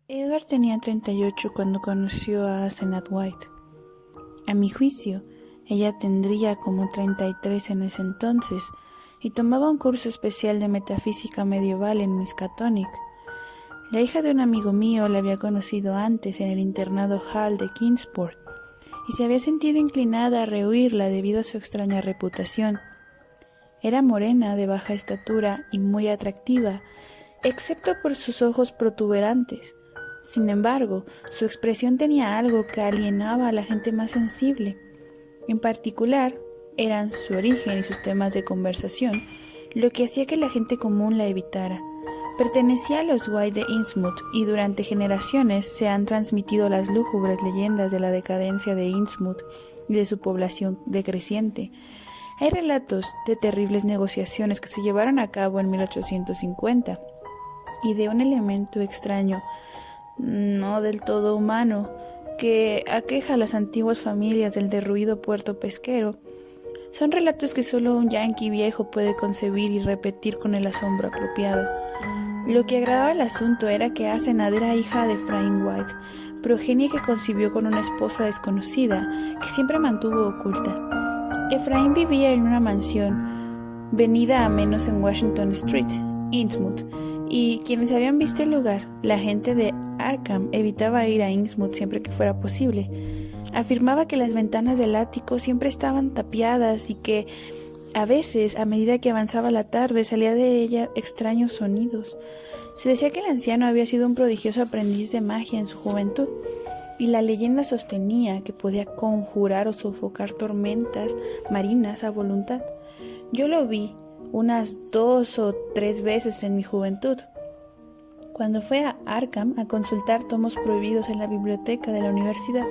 Edward tenía 38 cuando conoció a Asenath White. A mi juicio, ella tendría como 33 en ese entonces y tomaba un curso especial de metafísica medieval en Miskatonic. La hija de un amigo mío la había conocido antes en el internado Hall de Kingsport y se había sentido inclinada a rehuirla debido a su extraña reputación. Era morena, de baja estatura y muy atractiva, excepto por sus ojos protuberantes. Sin embargo, su expresión tenía algo que alienaba a la gente más sensible. En particular, eran su origen y sus temas de conversación, lo que hacía que la gente común la evitara. Pertenecía a los White de Innsmouth y durante generaciones se han transmitido las lúgubres leyendas de la decadencia de Innsmouth y de su población decreciente. Hay relatos de terribles negociaciones que se llevaron a cabo en 1850 y de un elemento extraño, no del todo humano, que aqueja a las antiguas familias del derruido puerto pesquero. Son relatos que solo un yanqui viejo puede concebir y repetir con el asombro apropiado. Lo que agravaba el asunto era que Asenath era hija de Ephraim White, progenie que concibió con una esposa desconocida que siempre mantuvo oculta. Ephraim vivía en una mansión venida a menos en Washington Street, Innsmouth, y quienes habían visto el lugar, la gente de Arkham, evitaba ir a Innsmouth siempre que fuera posible. Afirmaba que las ventanas del ático siempre estaban tapiadas y que a veces, a medida que avanzaba la tarde, salía de ella extraños sonidos. Se decía que el anciano había sido un prodigioso aprendiz de magia en su juventud, y la leyenda sostenía que podía conjurar o sofocar tormentas marinas a voluntad. Yo lo vi unas 2 o 3 veces en mi juventud, cuando fue a Arkham a consultar tomos prohibidos en la biblioteca de la universidad,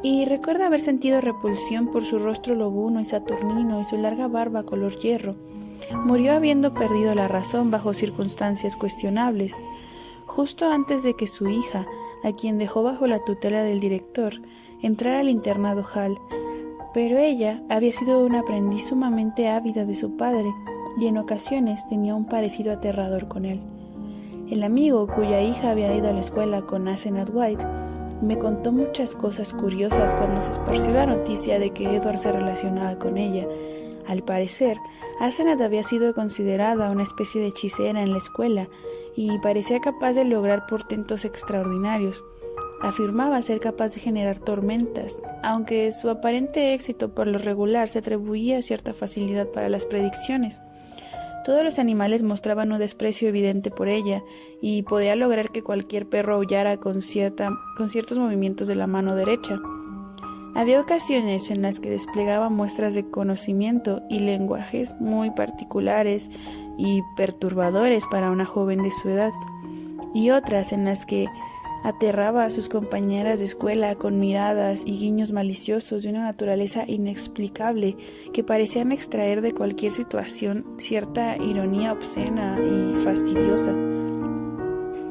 y recuerda haber sentido repulsión por su rostro lobuno y saturnino y su larga barba color hierro. Murió habiendo perdido la razón bajo circunstancias cuestionables, justo antes de que su hija, a quien dejó bajo la tutela del director, entrara al internado Hall. Pero ella había sido una aprendiz sumamente ávida de su padre y en ocasiones tenía un parecido aterrador con él. El amigo cuya hija había ido a la escuela con Asenath White me contó muchas cosas curiosas cuando se esparció la noticia de que Edward se relacionaba con ella. Al parecer, Asenath había sido considerada una especie de hechicera en la escuela y parecía capaz de lograr portentos extraordinarios. Afirmaba ser capaz de generar tormentas, aunque su aparente éxito por lo regular se atribuía a cierta facilidad para las predicciones. Todos los animales mostraban un desprecio evidente por ella, y podía lograr que cualquier perro aullara con ciertos movimientos de la mano derecha. Había ocasiones en las que desplegaba muestras de conocimiento y lenguajes muy particulares y perturbadores para una joven de su edad, y otras en las que aterraba a sus compañeras de escuela con miradas y guiños maliciosos de una naturaleza inexplicable que parecían extraer de cualquier situación cierta ironía obscena y fastidiosa.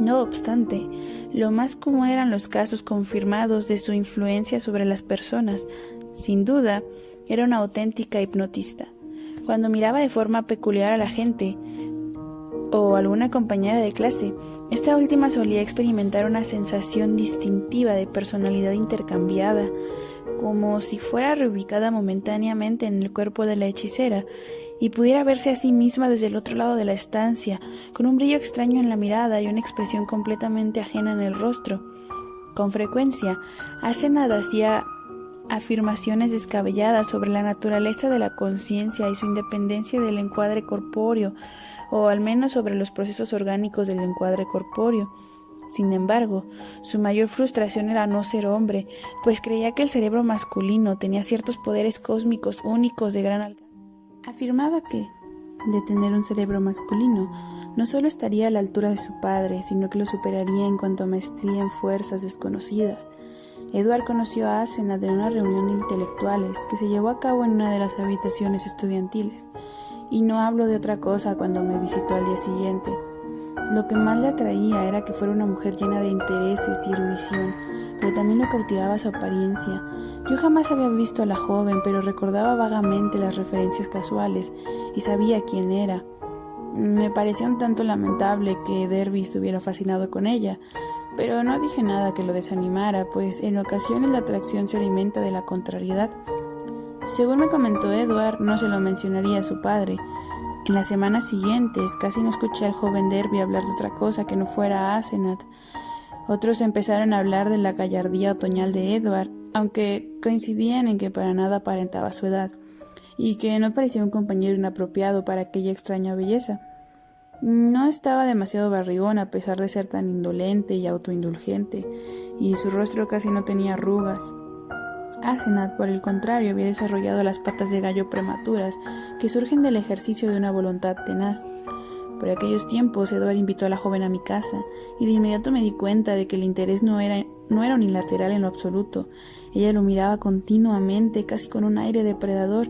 No obstante, lo más común eran los casos confirmados de su influencia sobre las personas. Sin duda, era una auténtica hipnotista. Cuando miraba de forma peculiar a la gente o alguna compañera de clase, esta última solía experimentar una sensación distintiva de personalidad intercambiada, como si fuera reubicada momentáneamente en el cuerpo de la hechicera y pudiera verse a sí misma desde el otro lado de la estancia, con un brillo extraño en la mirada y una expresión completamente ajena en el rostro. Con frecuencia, Asenath hacía afirmaciones descabelladas sobre la naturaleza de la conciencia y su independencia del encuadre corpóreo, o al menos sobre los procesos orgánicos del encuadre corpóreo. Sin embargo, su mayor frustración era no ser hombre, pues creía que el cerebro masculino tenía ciertos poderes cósmicos únicos de gran alcance. Afirmaba que, de tener un cerebro masculino, no solo estaría a la altura de su padre, sino que lo superaría en cuanto a maestría en fuerzas desconocidas. Edward conoció a Asenath en una reunión de intelectuales que se llevó a cabo en una de las habitaciones estudiantiles, y no hablo de otra cosa cuando me visitó al día siguiente. Lo que más le atraía era que fuera una mujer llena de intereses y erudición, pero también lo cautivaba su apariencia. Yo jamás había visto a la joven, pero recordaba vagamente las referencias casuales y sabía quién era. Me parecía un tanto lamentable que Derby estuviera fascinado con ella, pero no dije nada que lo desanimara, pues en ocasiones la atracción se alimenta de la contrariedad. Según me comentó Edward, no se lo mencionaría a su padre. En las semanas siguientes casi no escuché al joven Derby hablar de otra cosa que no fuera Asenath. Otros empezaron a hablar de la gallardía otoñal de Edward, aunque coincidían en que para nada aparentaba su edad, y que no parecía un compañero inapropiado para aquella extraña belleza. No estaba demasiado barrigón a pesar de ser tan indolente y autoindulgente, y su rostro casi no tenía arrugas. Asenath, por el contrario, había desarrollado las patas de gallo prematuras que surgen del ejercicio de una voluntad tenaz. Por aquellos tiempos, Edward invitó a la joven a mi casa, y de inmediato me di cuenta de que el interés no era unilateral en lo absoluto. Ella lo miraba continuamente, casi con un aire depredador,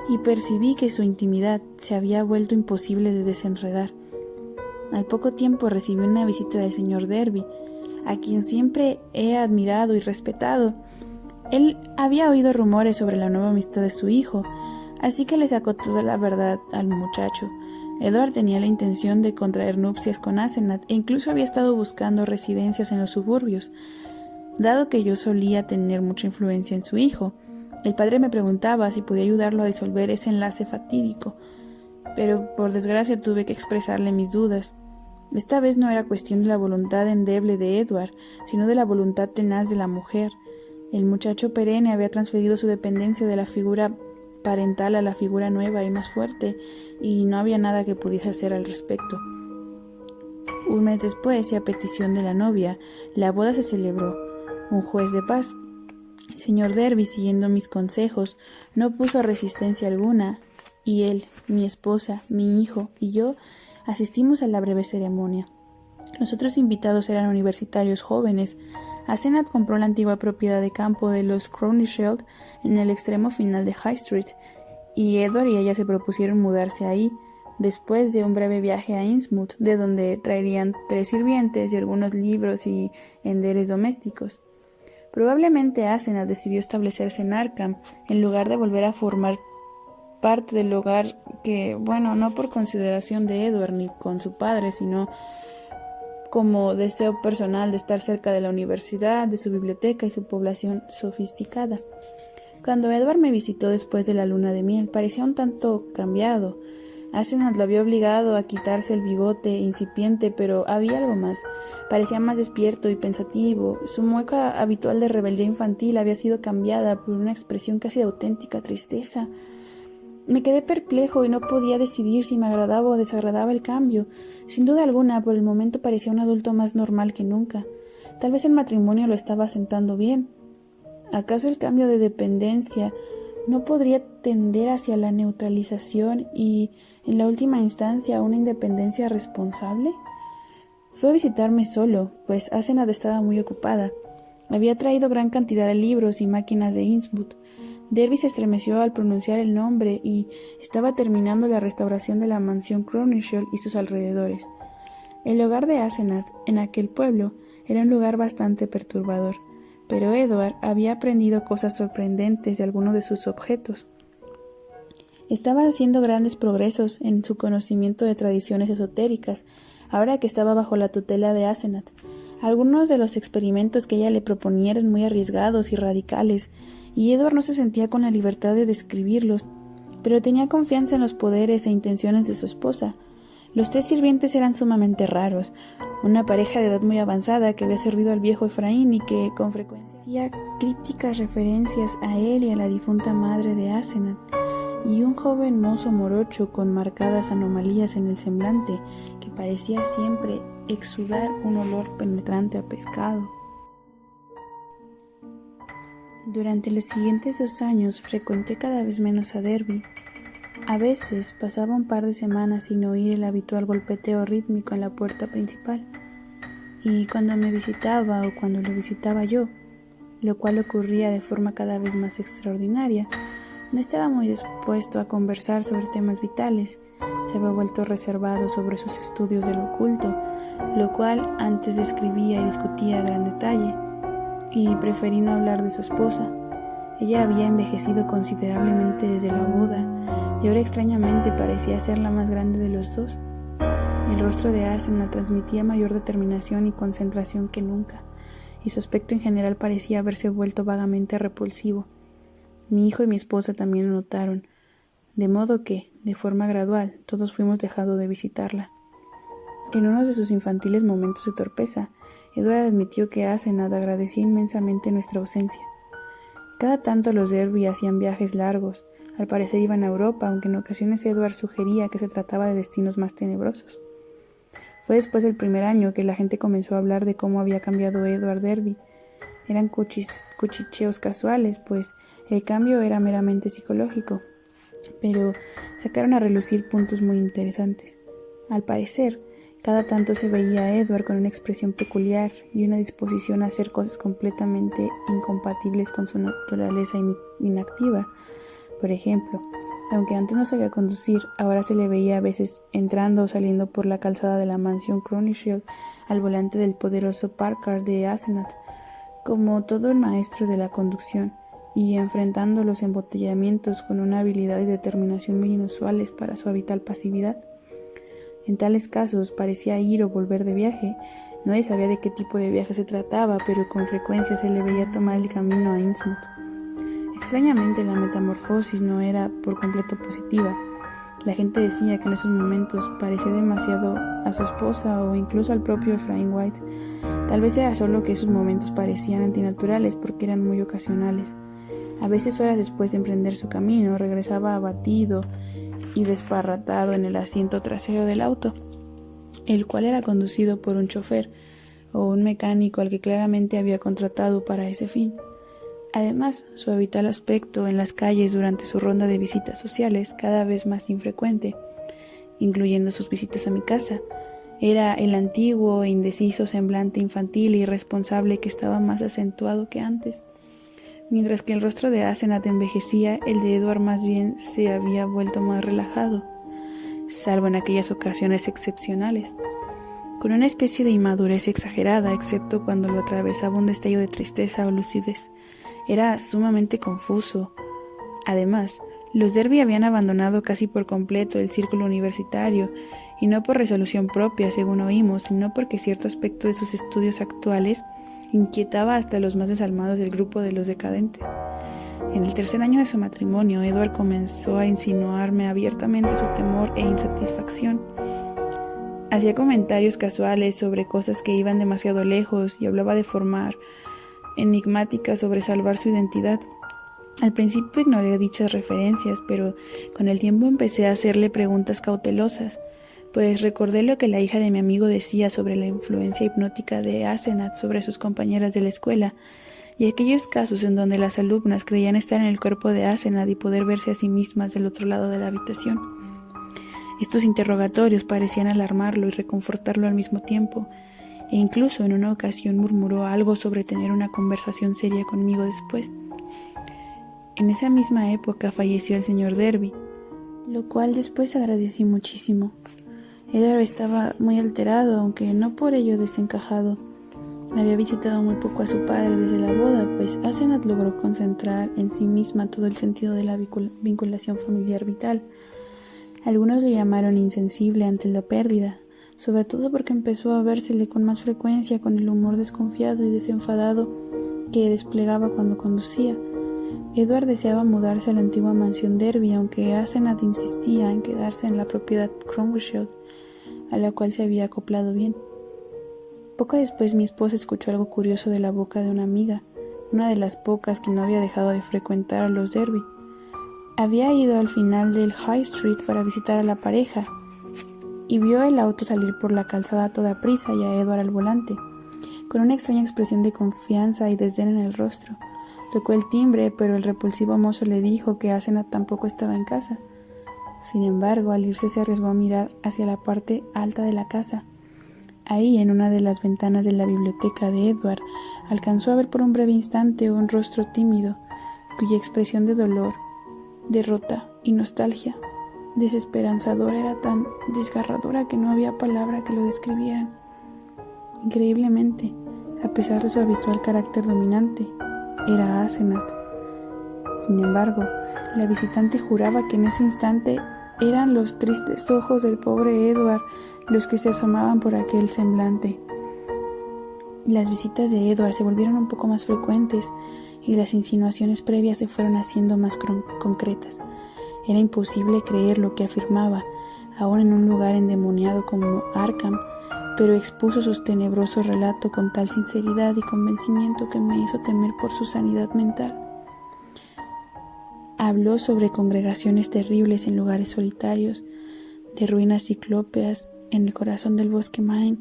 y percibí que su intimidad se había vuelto imposible de desenredar. Al poco tiempo recibí una visita del señor Derby, a quien siempre he admirado y respetado. Él había oído rumores sobre la nueva amistad de su hijo, así que le sacó toda la verdad al muchacho. Edward tenía la intención de contraer nupcias con Asenath e incluso había estado buscando residencias en los suburbios. Dado que yo solía tener mucha influencia en su hijo, el padre me preguntaba si podía ayudarlo a disolver ese enlace fatídico, pero por desgracia tuve que expresarle mis dudas. Esta vez no era cuestión de la voluntad endeble de Edward, sino de la voluntad tenaz de la mujer. El muchacho perenne había transferido su dependencia de la figura parental a la figura nueva y más fuerte, y no había nada que pudiese hacer al respecto. Un mes después, y a petición de la novia, la boda se celebró. Un juez de paz, el señor Derby, siguiendo mis consejos, no puso resistencia alguna, y él, mi esposa, mi hijo y yo asistimos a la breve ceremonia. Los otros invitados eran universitarios jóvenes. Asenath compró la antigua propiedad de campo de los Crowninshield en el extremo final de High Street, y Edward y ella se propusieron mudarse ahí, después de un breve viaje a Innsmouth, de donde traerían 3 sirvientes y algunos libros y enderes domésticos. Probablemente Asenath decidió establecerse en Arkham, en lugar de volver a formar parte del hogar que, no por consideración de Edward ni con su padre, sino como deseo personal de estar cerca de la universidad, de su biblioteca y su población sofisticada. Cuando Edward me visitó después de la luna de miel, parecía un tanto cambiado. Asenath lo había obligado a quitarse el bigote incipiente, pero había algo más. Parecía más despierto y pensativo. Su mueca habitual de rebeldía infantil había sido cambiada por una expresión casi de auténtica tristeza. Me quedé perplejo y no podía decidir si me agradaba o desagradaba el cambio. Sin duda alguna, por el momento parecía un adulto más normal que nunca. Tal vez el matrimonio lo estaba sentando bien. ¿Acaso el cambio de dependencia no podría tender hacia la neutralización y, en la última instancia, a una independencia responsable? Fue a visitarme solo, pues Asenath estaba muy ocupada. Había traído gran cantidad de libros y máquinas de Innsmouth. Derby se estremeció al pronunciar el nombre y estaba terminando la restauración de la mansión Crowninshield y sus alrededores. El hogar de Asenath en aquel pueblo era un lugar bastante perturbador, pero Edward había aprendido cosas sorprendentes de algunos de sus objetos. Estaba haciendo grandes progresos en su conocimiento de tradiciones esotéricas, ahora que estaba bajo la tutela de Asenath. Algunos de los experimentos que ella le proponía eran muy arriesgados y radicales, y Edward no se sentía con la libertad de describirlos, pero tenía confianza en los poderes e intenciones de su esposa. Los 3 sirvientes eran sumamente raros, una pareja de edad muy avanzada que había servido al viejo Efraín y que con frecuencia hacía crípticas referencias a él y a la difunta madre de Asenath, y un joven mozo morocho con marcadas anomalías en el semblante que parecía siempre exudar un olor penetrante a pescado. Durante los siguientes 2 años frecuenté cada vez menos a Derby. A veces pasaba un par de semanas sin oír el habitual golpeteo rítmico en la puerta principal, y cuando me visitaba o cuando lo visitaba yo, lo cual ocurría de forma cada vez más extraordinaria, no estaba muy dispuesto a conversar sobre temas vitales. Se había vuelto reservado sobre sus estudios del oculto, lo cual antes describía y discutía a gran detalle, y preferí no hablar de su esposa. Ella había envejecido considerablemente desde la boda, y ahora extrañamente parecía ser la más grande de los 2. El rostro de Asenath transmitía mayor determinación y concentración que nunca, y su aspecto en general parecía haberse vuelto vagamente repulsivo. Mi hijo y mi esposa también lo notaron, de modo que, de forma gradual, todos fuimos dejando de visitarla. En uno de sus infantiles momentos de torpeza, Edward admitió que Asenath agradecía inmensamente nuestra ausencia. Cada tanto los Derby hacían viajes largos, al parecer iban a Europa, aunque en ocasiones Edward sugería que se trataba de destinos más tenebrosos. Fue después del primer año que la gente comenzó a hablar de cómo había cambiado Edward Derby. Eran cuchicheos casuales, pues el cambio era meramente psicológico, pero sacaron a relucir puntos muy interesantes. Al parecer, cada tanto se veía a Edward con una expresión peculiar y una disposición a hacer cosas completamente incompatibles con su naturaleza inactiva. Por ejemplo, aunque antes no sabía conducir, ahora se le veía a veces entrando o saliendo por la calzada de la mansión Crowninshield al volante del poderoso Packard de Asenath, como todo el maestro de la conducción, y enfrentando los embotellamientos con una habilidad y determinación muy inusuales para su habitual pasividad. En tales casos parecía ir o volver de viaje. Nadie sabía de qué tipo de viaje se trataba, pero con frecuencia se le veía tomar el camino a Innsmouth. Extrañamente, la metamorfosis no era por completo positiva. La gente decía que en esos momentos parecía demasiado a su esposa o incluso al propio Ephraim White. Tal vez era solo que esos momentos parecían antinaturales porque eran muy ocasionales. A veces, horas después de emprender su camino, regresaba abatido y desparratado en el asiento trasero del auto, el cual era conducido por un chofer o un mecánico al que claramente había contratado para ese fin. Además, su habitual aspecto en las calles durante su ronda de visitas sociales, cada vez más infrecuente, incluyendo sus visitas a mi casa, era el antiguo e indeciso semblante infantil e irresponsable que estaba más acentuado que antes. Mientras que el rostro de Asenath envejecía, el de Edward más bien se había vuelto más relajado, salvo en aquellas ocasiones excepcionales, con una especie de inmadurez exagerada, excepto cuando lo atravesaba un destello de tristeza o lucidez. Era sumamente confuso. Además, los Derby habían abandonado casi por completo el círculo universitario, y no por resolución propia, según oímos, sino porque cierto aspecto de sus estudios actuales inquietaba hasta los más desalmados del grupo de los decadentes. En el tercer año de su matrimonio, Edward comenzó a insinuarme abiertamente su temor e insatisfacción. Hacía comentarios casuales sobre cosas que iban demasiado lejos y hablaba de formar enigmáticas sobre salvar su identidad. Al principio ignoré dichas referencias, pero con el tiempo empecé a hacerle preguntas cautelosas, pues recordé lo que la hija de mi amigo decía sobre la influencia hipnótica de Asenath sobre sus compañeras de la escuela, y aquellos casos en donde las alumnas creían estar en el cuerpo de Asenath y poder verse a sí mismas del otro lado de la habitación. Estos interrogatorios parecían alarmarlo y reconfortarlo al mismo tiempo, e incluso en una ocasión murmuró algo sobre tener una conversación seria conmigo después. En esa misma época falleció el señor Derby, lo cual después agradecí muchísimo. Edward estaba muy alterado, aunque no por ello desencajado. Había visitado muy poco a su padre desde la boda, pues Asenath logró concentrar en sí misma todo el sentido de la vinculación familiar vital. Algunos le llamaron insensible ante la pérdida, sobre todo porque empezó a vérsele con más frecuencia con el humor desconfiado y desenfadado que desplegaba cuando conducía. Edward deseaba mudarse a la antigua mansión Derby, aunque Asenath insistía en quedarse en la propiedad Crowninshield, a la cual se había acoplado bien. Poco después mi esposa escuchó algo curioso de la boca de una amiga, una de las pocas que no había dejado de frecuentar a los Derby. Había ido al final del High Street para visitar a la pareja, y vio el auto salir por la calzada a toda prisa y a Edward al volante, con una extraña expresión de confianza y desdén en el rostro. Tocó el timbre, pero el repulsivo mozo le dijo que Asenath tampoco estaba en casa. Sin embargo, al irse se arriesgó a mirar hacia la parte alta de la casa. Ahí, en una de las ventanas de la biblioteca de Edward, alcanzó a ver por un breve instante un rostro tímido, cuya expresión de dolor, derrota y nostalgia desesperanzadora era tan desgarradora que no había palabra que lo describieran. Increíblemente, a pesar de su habitual carácter dominante, era Asenath. Sin embargo, la visitante juraba que en ese instante eran los tristes ojos del pobre Edward los que se asomaban por aquel semblante. Las visitas de Edward se volvieron un poco más frecuentes y las insinuaciones previas se fueron haciendo más concretas. Era imposible creer lo que afirmaba, aún en un lugar endemoniado como Arkham, pero expuso su tenebroso relato con tal sinceridad y convencimiento que me hizo temer por su sanidad mental. Habló sobre congregaciones terribles en lugares solitarios, de ruinas ciclópeas en el corazón del bosque Maine,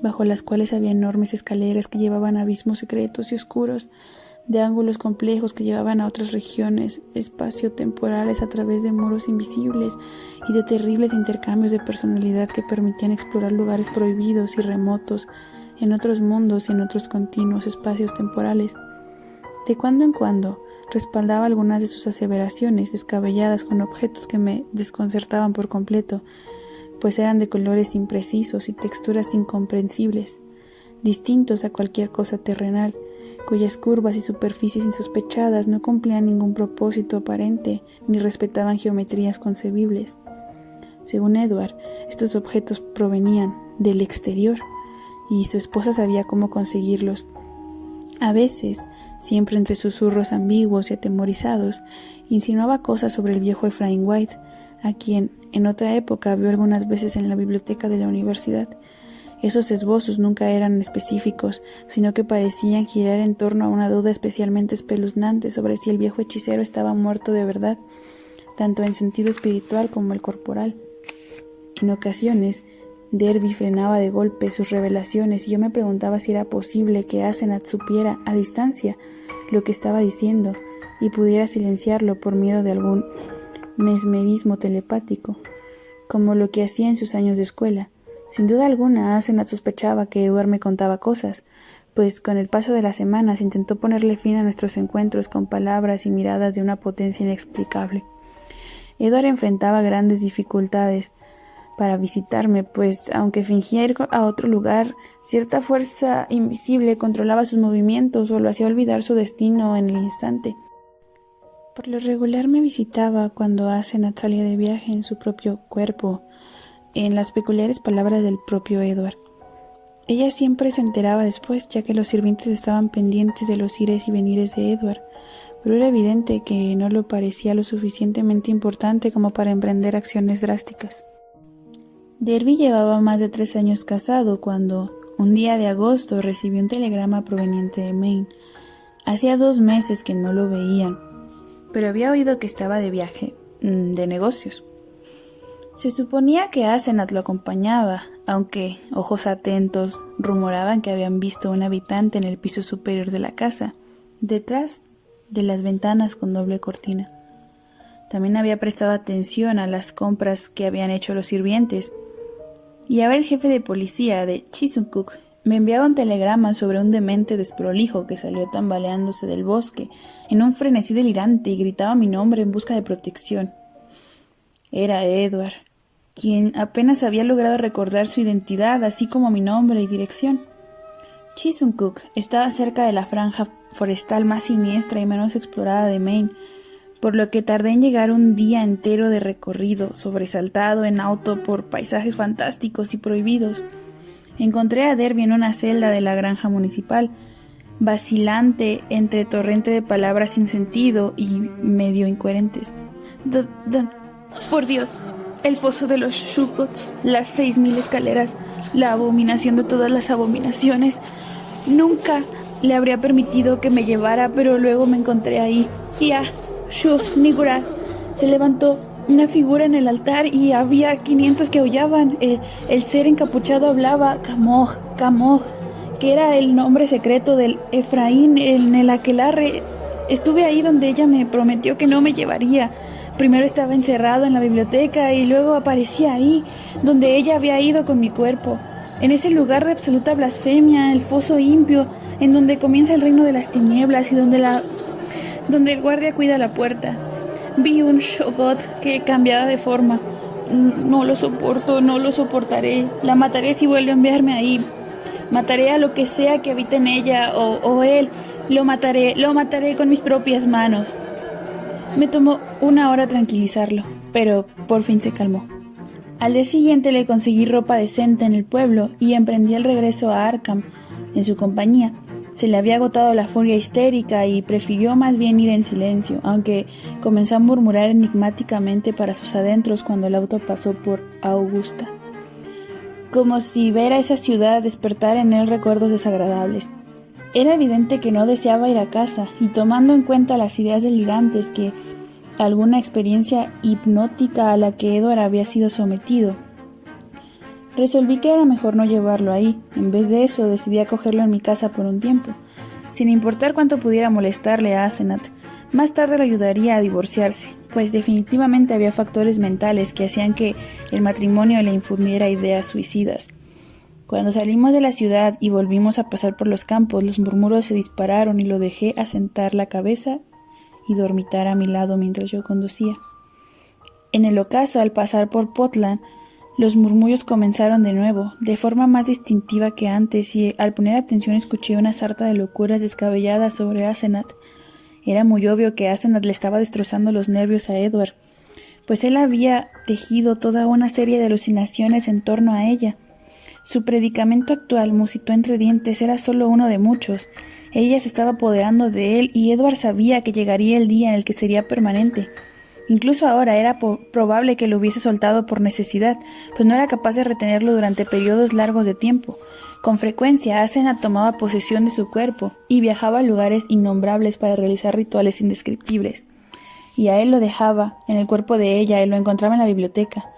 bajo las cuales había enormes escaleras que llevaban a abismos secretos y oscuros, de ángulos complejos que llevaban a otras regiones espaciotemporales a través de muros invisibles y de terribles intercambios de personalidad que permitían explorar lugares prohibidos y remotos en otros mundos y en otros continuos espacios temporales. De cuando en cuando respaldaba algunas de sus aseveraciones descabelladas con objetos que me desconcertaban por completo, pues eran de colores imprecisos y texturas incomprensibles, distintos a cualquier cosa terrenal, cuyas curvas y superficies insospechadas no cumplían ningún propósito aparente ni respetaban geometrías concebibles. Según Edward, estos objetos provenían del exterior y su esposa sabía cómo conseguirlos. A veces, siempre entre susurros ambiguos y atemorizados, insinuaba cosas sobre el viejo Ephraim White, a quien en otra época vio algunas veces en la biblioteca de la universidad. Esos esbozos nunca eran específicos, sino que parecían girar en torno a una duda especialmente espeluznante sobre si el viejo hechicero estaba muerto de verdad, tanto en sentido espiritual como el corporal. En ocasiones, Derby frenaba de golpe sus revelaciones y yo me preguntaba si era posible que Asenath supiera a distancia lo que estaba diciendo y pudiera silenciarlo por miedo de algún mesmerismo telepático, como lo que hacía en sus años de escuela. Sin duda alguna, Asenath sospechaba que Edward me contaba cosas, pues con el paso de las semanas intentó ponerle fin a nuestros encuentros con palabras y miradas de una potencia inexplicable. Edward enfrentaba grandes dificultades para visitarme, pues aunque fingía ir a otro lugar, cierta fuerza invisible controlaba sus movimientos o lo hacía olvidar su destino en el instante. Por lo regular me visitaba cuando Asenath salía de viaje en su propio cuerpo, en las peculiares palabras del propio Edward. Ella siempre se enteraba después, ya que los sirvientes estaban pendientes de los ires y venires de Edward, pero era evidente que no lo parecía lo suficientemente importante como para emprender acciones drásticas. Derby llevaba más de 3 años casado cuando, un día de agosto, recibió un telegrama proveniente de Maine. Hacía 2 meses que no lo veían, pero había oído que estaba de viaje, de negocios. Se suponía que Asenath lo acompañaba, aunque ojos atentos rumoraban que habían visto a un habitante en el piso superior de la casa, detrás de las ventanas con doble cortina. También había prestado atención a las compras que habían hecho los sirvientes, y ahora el jefe de policía de Chiswick me enviaba un telegrama sobre un demente desprolijo que salió tambaleándose del bosque en un frenesí delirante y gritaba mi nombre en busca de protección. Era Edward, quien apenas había logrado recordar su identidad, así como mi nombre y dirección. Chiswick estaba cerca de la franja forestal más siniestra y menos explorada de Maine, por lo que tardé en llegar un día entero de recorrido, sobresaltado en auto por paisajes fantásticos y prohibidos. Encontré a Derby en una celda de la granja municipal, vacilante entre torrente de palabras sin sentido y medio incoherentes. Por Dios, el foso de los Shookots, las 6000 escaleras, la abominación de todas las abominaciones. Nunca le habría permitido que me llevara, pero luego me encontré ahí. Shuf Nigurat. Se levantó una figura en el altar y había 500 que aullaban. El ser encapuchado hablaba Camoj, que era el nombre secreto del Efraín en el aquelarre. Estuve ahí donde ella me prometió que no me llevaría. Primero estaba encerrado en la biblioteca y luego aparecía ahí, donde ella había ido con mi cuerpo. En ese lugar de absoluta blasfemia, el foso impío, en donde comienza el reino de las tinieblas y donde el guardia cuida la puerta. Vi un Shoggoth que cambiaba de forma. No lo soporto, no lo soportaré. La mataré si vuelve a enviarme ahí. Mataré a lo que sea que habite en ella, o él. Lo mataré con mis propias manos. Me tomó 1 hora tranquilizarlo. pero por fin se calmó. Al día siguiente le conseguí ropa decente en el pueblo y emprendí el regreso a Arkham en su compañía. Se le había agotado la furia histérica y prefirió más bien ir en silencio, aunque comenzó a murmurar enigmáticamente para sus adentros cuando el auto pasó por Augusta, como si ver a esa ciudad despertar en él recuerdos desagradables. Era evidente que no deseaba ir a casa, y tomando en cuenta las ideas delirantes que alguna experiencia hipnótica a la que Edward había sido sometido, resolví que era mejor no llevarlo ahí. En vez de eso, decidí acogerlo en mi casa por un tiempo, sin importar cuánto pudiera molestarle a Asenath. Más tarde lo ayudaría a divorciarse, pues definitivamente había factores mentales que hacían que el matrimonio le infundiera ideas suicidas. Cuando salimos de la ciudad y volvimos a pasar por los campos, los murmullos se dispararon y lo dejé asentar la cabeza y dormitar a mi lado mientras yo conducía. En el ocaso, al pasar por Portland, los murmullos comenzaron de nuevo, de forma más distintiva que antes, y al poner atención escuché una sarta de locuras descabelladas sobre Asenath. Era muy obvio que Asenath le estaba destrozando los nervios a Edward, pues él había tejido toda una serie de alucinaciones en torno a ella. Su predicamento actual, musitó entre dientes, era solo uno de muchos. Ella se estaba apoderando de él y Edward sabía que llegaría el día en el que sería permanente. Incluso ahora era probable que lo hubiese soltado por necesidad, pues no era capaz de retenerlo durante periodos largos de tiempo. Con frecuencia, Asenath tomaba posesión de su cuerpo y viajaba a lugares innombrables para realizar rituales indescriptibles. Y a él lo dejaba en el cuerpo de ella y lo encontraba en la biblioteca.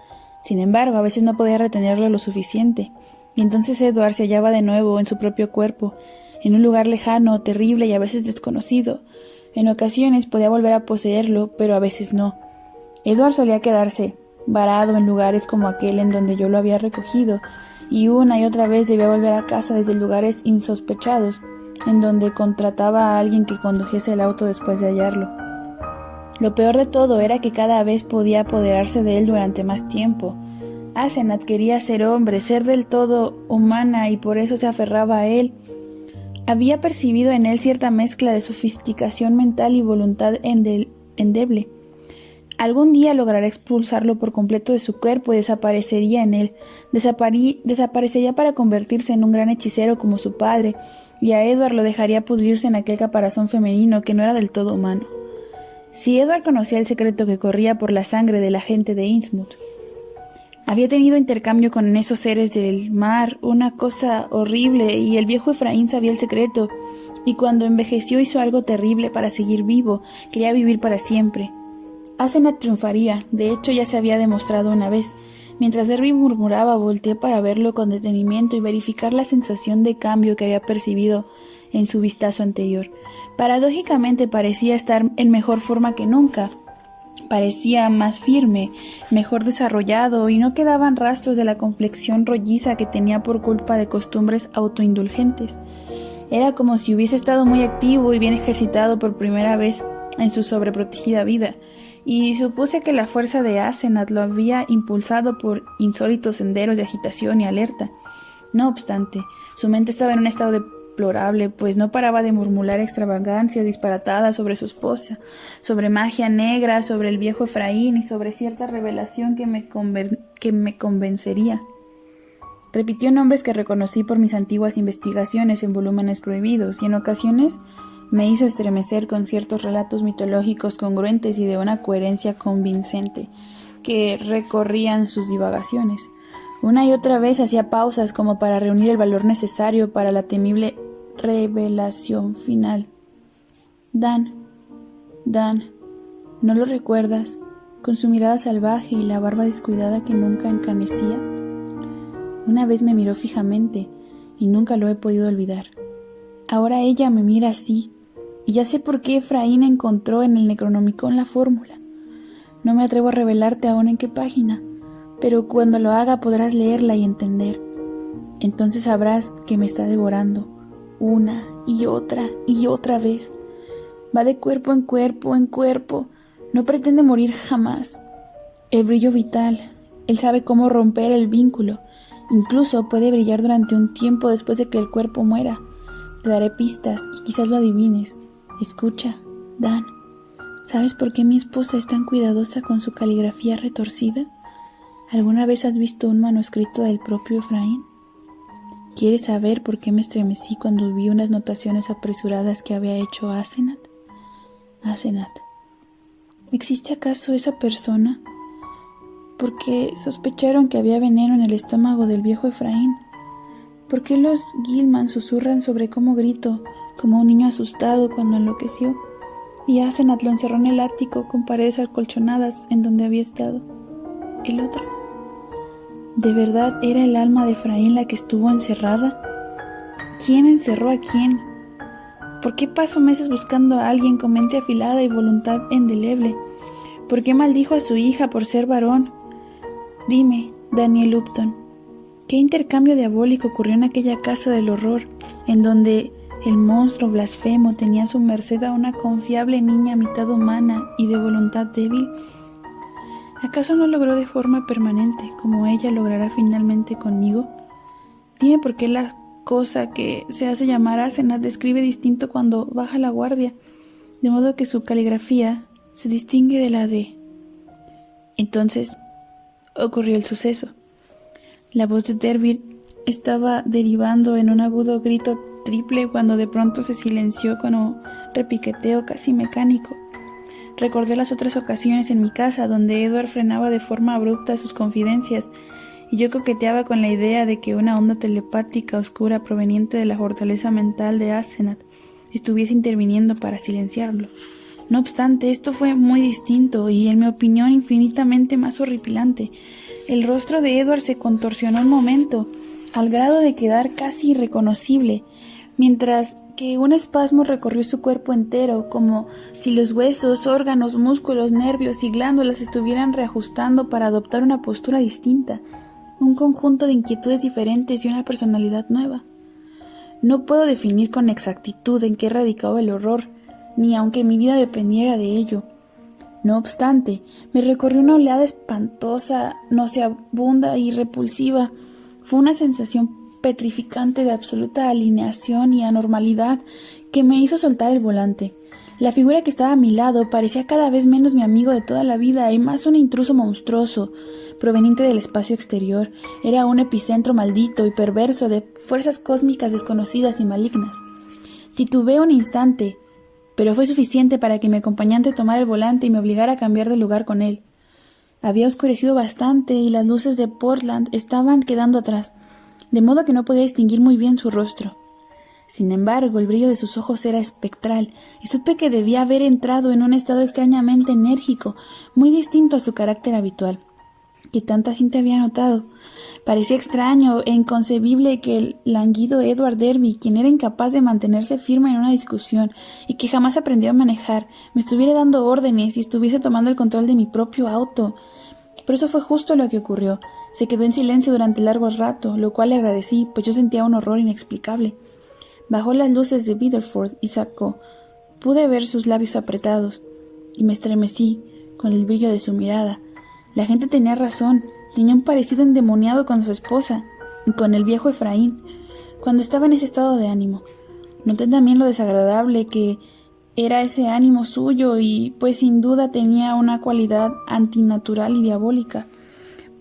Sin embargo, a veces no podía retenerlo lo suficiente, y entonces Edward se hallaba de nuevo en su propio cuerpo, en un lugar lejano, terrible y a veces desconocido. En ocasiones podía volver a poseerlo, pero a veces no. Edward solía quedarse varado en lugares como aquel en donde yo lo había recogido, y una y otra vez debía volver a casa desde lugares insospechados, en donde contrataba a alguien que condujese el auto después de hallarlo. Lo peor de todo era que cada vez podía apoderarse de él durante más tiempo. Asenath quería ser hombre, ser del todo humana, y por eso se aferraba a él. Había percibido en él cierta mezcla de sofisticación mental y voluntad endeble. Algún día logrará expulsarlo por completo de su cuerpo y desaparecería en él. Desaparecería para convertirse en un gran hechicero como su padre, y a Edward lo dejaría pudrirse en aquel caparazón femenino que no era del todo humano. Si Edward conocía el secreto que corría por la sangre de la gente de Innsmouth, había tenido intercambio con esos seres del mar, una cosa horrible, y el viejo Efraín sabía el secreto, y cuando envejeció hizo algo terrible para seguir vivo. Quería vivir para siempre. Asenath triunfaría, de hecho ya se había demostrado una vez. Mientras Derby murmuraba, volteé para verlo con detenimiento y verificar la sensación de cambio que había percibido en su vistazo anterior. Paradójicamente parecía estar en mejor forma que nunca. Parecía más firme, mejor desarrollado, y no quedaban rastros de la complexión rolliza que tenía por culpa de costumbres autoindulgentes. Era como si hubiese estado muy activo y bien ejercitado por primera vez en su sobreprotegida vida, y supuse que la fuerza de Asenath lo había impulsado por insólitos senderos de agitación y alerta. No obstante, su mente estaba en un estado deplorable, pues no paraba de murmurar extravagancias disparatadas sobre su esposa, sobre magia negra, sobre el viejo Efraín y sobre cierta revelación que me convencería. Repitió nombres que reconocí por mis antiguas investigaciones en volúmenes prohibidos, y en ocasiones me hizo estremecer con ciertos relatos mitológicos congruentes y de una coherencia convincente que recorrían sus divagaciones. Una y otra vez hacía pausas como para reunir el valor necesario para la temible revelación final. Dan, ¿no lo recuerdas? Con su mirada salvaje y la barba descuidada que nunca encanecía. Una vez me miró fijamente y nunca lo he podido olvidar. Ahora ella me mira así, y ya sé por qué Efraín encontró en el Necronomicon la fórmula. No me atrevo a revelarte aún en qué página, pero cuando lo haga podrás leerla y entender. Entonces sabrás que me está devorando, una y otra vez. Va de cuerpo en cuerpo en cuerpo, no pretende morir jamás. El brillo vital, él sabe cómo romper el vínculo, incluso puede brillar durante un tiempo después de que el cuerpo muera. Te daré pistas y quizás lo adivines. Escucha, Dan. ¿Sabes por qué mi esposa es tan cuidadosa con su caligrafía retorcida? ¿Alguna vez has visto un manuscrito del propio Efraín? ¿Quieres saber por qué me estremecí cuando vi unas notaciones apresuradas que había hecho Asenat? Asenat. ¿Existe acaso esa persona? ¿Por qué sospecharon que había veneno en el estómago del viejo Efraín? ¿Por qué los Gilman susurran sobre cómo grito, como un niño asustado cuando enloqueció? Y Asenat lo encerró en el ático con paredes acolchonadas en donde había estado. ¿El otro? ¿De verdad era el alma de Efraín la que estuvo encerrada? ¿Quién encerró a quién? ¿Por qué paso meses buscando a alguien con mente afilada y voluntad indeleble? ¿Por qué maldijo a su hija por ser varón? Dime, Daniel Upton, ¿qué intercambio diabólico ocurrió en aquella casa del horror, en donde el monstruo blasfemo tenía a su merced a una confiable niña mitad humana y de voluntad débil? ¿Acaso no logró de forma permanente, como ella logrará finalmente conmigo? Dime por qué la cosa que se hace llamar Asenat describe distinto cuando baja la guardia, de modo que su caligrafía se distingue de la de... Entonces ocurrió el suceso. La voz de Derby estaba derivando en un agudo grito triple cuando de pronto se silenció con un repiqueteo casi mecánico. Recordé las otras ocasiones en mi casa donde Edward frenaba de forma abrupta sus confidencias y yo coqueteaba con la idea de que una onda telepática oscura proveniente de la fortaleza mental de Asenat estuviese interviniendo para silenciarlo. No obstante, esto fue muy distinto y, en mi opinión, infinitamente más horripilante. El rostro de Edward se contorsionó un momento, al grado de quedar casi irreconocible, mientras que un espasmo recorrió su cuerpo entero, como si los huesos, órganos, músculos, nervios y glándulas estuvieran reajustando para adoptar una postura distinta, un conjunto de inquietudes diferentes y una personalidad nueva. No puedo definir con exactitud en qué radicaba el horror, ni aunque mi vida dependiera de ello. No obstante, me recorrió una oleada espantosa, nauseabunda y repulsiva. Fue una sensación petrificante de absoluta alineación y anormalidad que me hizo soltar el volante. La figura que estaba a mi lado parecía cada vez menos mi amigo de toda la vida y más un intruso monstruoso, proveniente del espacio exterior. Era un epicentro maldito y perverso de fuerzas cósmicas desconocidas y malignas. Titubeé un instante, pero fue suficiente para que mi acompañante tomara el volante y me obligara a cambiar de lugar con él. Había oscurecido bastante y las luces de Portland estaban quedando atrás, de modo que no podía distinguir muy bien su rostro. Sin embargo, el brillo de sus ojos era espectral, y supe que debía haber entrado en un estado extrañamente enérgico, muy distinto a su carácter habitual, que tanta gente había notado. Parecía extraño e inconcebible que el languido Edward Derby, quien era incapaz de mantenerse firme en una discusión y que jamás aprendió a manejar, me estuviera dando órdenes y estuviese tomando el control de mi propio auto. Pero eso fue justo lo que ocurrió. Se quedó en silencio durante largo rato, lo cual le agradecí, pues yo sentía un horror inexplicable. Bajó las luces de Biddeford y sacó. Pude ver sus labios apretados, y me estremecí con el brillo de su mirada. La gente tenía razón, tenía un parecido endemoniado con su esposa, y con el viejo Efraín, cuando estaba en ese estado de ánimo. Noté también lo desagradable que era ese ánimo suyo, y pues sin duda tenía una cualidad antinatural y diabólica.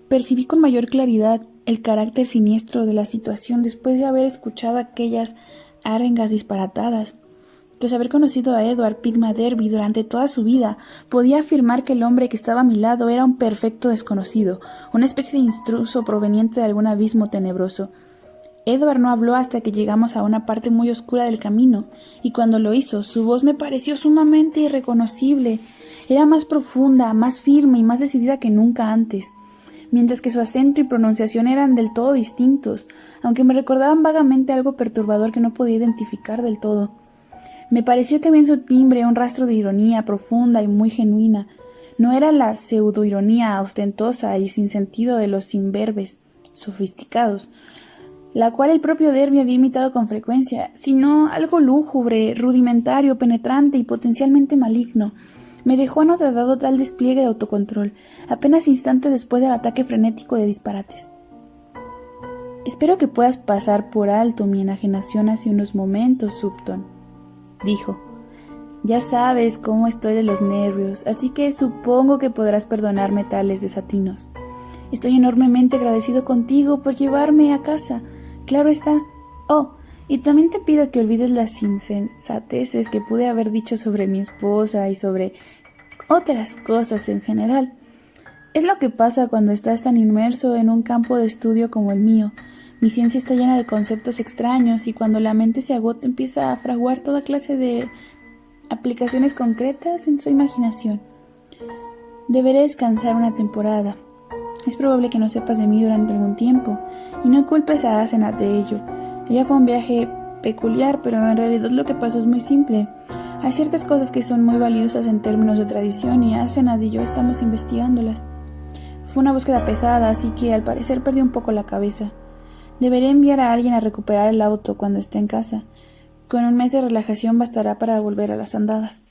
Percibí con mayor claridad el carácter siniestro de la situación después de haber escuchado aquellas arengas disparatadas. Tras haber conocido a Edward Pigma Derby durante toda su vida, podía afirmar que el hombre que estaba a mi lado era un perfecto desconocido, una especie de intruso proveniente de algún abismo tenebroso. Edward no habló hasta que llegamos a una parte muy oscura del camino, y cuando lo hizo, su voz me pareció sumamente irreconocible. Era más profunda, más firme y más decidida que nunca antes, mientras que su acento y pronunciación eran del todo distintos, aunque me recordaban vagamente algo perturbador que no podía identificar del todo. Me pareció que había en su timbre un rastro de ironía profunda y muy genuina. No era la pseudoironía ostentosa y sin sentido de los imberbes sofisticados, la cual el propio Derby había imitado con frecuencia, sino algo lúgubre, rudimentario, penetrante y potencialmente maligno. Me dejó anodado tal despliegue de autocontrol, apenas instantes después del ataque frenético de disparates. «Espero que puedas pasar por alto mi enajenación hace unos momentos, Upton», dijo. Ya sabes cómo estoy de los nervios, así que supongo que podrás perdonarme tales desatinos. Estoy enormemente agradecido contigo por llevarme a casa. Claro está. Oh, y también te pido que olvides las insensateces que pude haber dicho sobre mi esposa y sobre otras cosas en general. Es lo que pasa cuando estás tan inmerso en un campo de estudio como el mío. Mi ciencia está llena de conceptos extraños y cuando la mente se agota empieza a fraguar toda clase de aplicaciones concretas en su imaginación. Deberé descansar una temporada. Es probable que no sepas de mí durante algún tiempo y no culpes a Asenath de ello. Ella fue un viaje peculiar, pero en realidad lo que pasó es muy simple. Hay ciertas cosas que son muy valiosas en términos de tradición y Asenath y yo estamos investigándolas. Fue una búsqueda pesada, así que al parecer perdí un poco la cabeza. Deberé enviar a alguien a recuperar el auto cuando esté en casa. Con un mes de relajación bastará para volver a las andadas.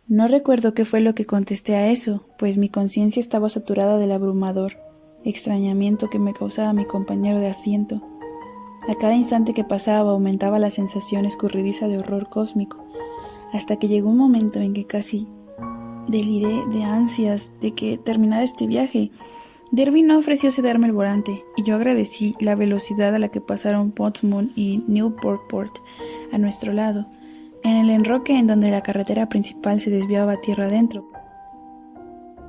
No recuerdo qué fue lo que contesté a eso, pues mi conciencia estaba saturada del abrumador extrañamiento que me causaba mi compañero de asiento. A cada instante que pasaba aumentaba la sensación escurridiza de horror cósmico, hasta que llegó un momento en que casi deliré de ansias de que terminara este viaje. Derby no ofreció cederme el volante, y yo agradecí la velocidad a la que pasaron Portsmouth y Newportport a nuestro lado, en el enroque en donde la carretera principal se desviaba tierra adentro.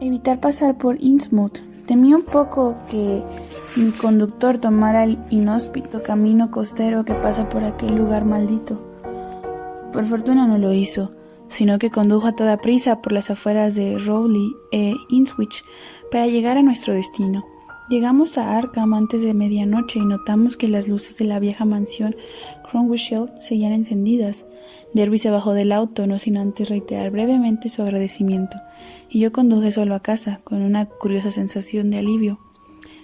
Evitar pasar por Innsmouth. Temí un poco que mi conductor tomara el inhóspito camino costero que pasa por aquel lugar maldito. Por fortuna no lo hizo, sino que condujo a toda prisa por las afueras de Rowley e Ipswich para llegar a nuestro destino. Llegamos a Arkham antes de medianoche y notamos que las luces de la vieja mansión Cromwell seguían encendidas. Derby se bajó del auto, no sin antes reiterar brevemente su agradecimiento, y yo conduje solo a casa, con una curiosa sensación de alivio.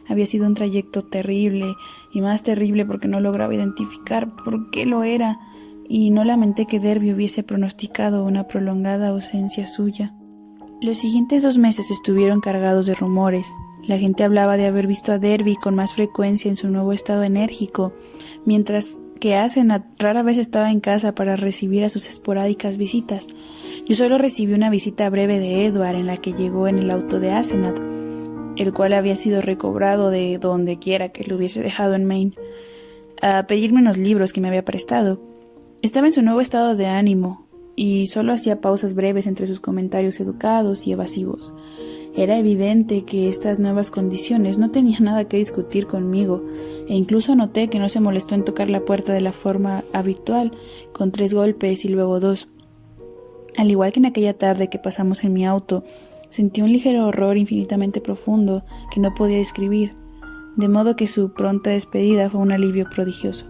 Había sido un trayecto terrible, y más terrible porque no lograba identificar por qué lo era, y no lamenté que Derby hubiese pronosticado una prolongada ausencia suya. Los siguientes 2 meses estuvieron cargados de rumores. La gente hablaba de haber visto a Derby con más frecuencia en su nuevo estado enérgico, mientras que Asenath rara vez estaba en casa para recibir a sus esporádicas visitas. Yo solo recibí una visita breve de Edward en la que llegó en el auto de Asenath, el cual había sido recobrado de donde quiera que lo hubiese dejado en Maine, a pedirme unos libros que me había prestado. Estaba en su nuevo estado de ánimo y solo hacía pausas breves entre sus comentarios educados y evasivos. Era evidente que estas nuevas condiciones no tenían nada que discutir conmigo, e incluso noté que no se molestó en tocar la puerta de la forma habitual, con 3 golpes y luego 2. Al igual que en aquella tarde que pasamos en mi auto, sentí un ligero horror infinitamente profundo que no podía describir, de modo que su pronta despedida fue un alivio prodigioso.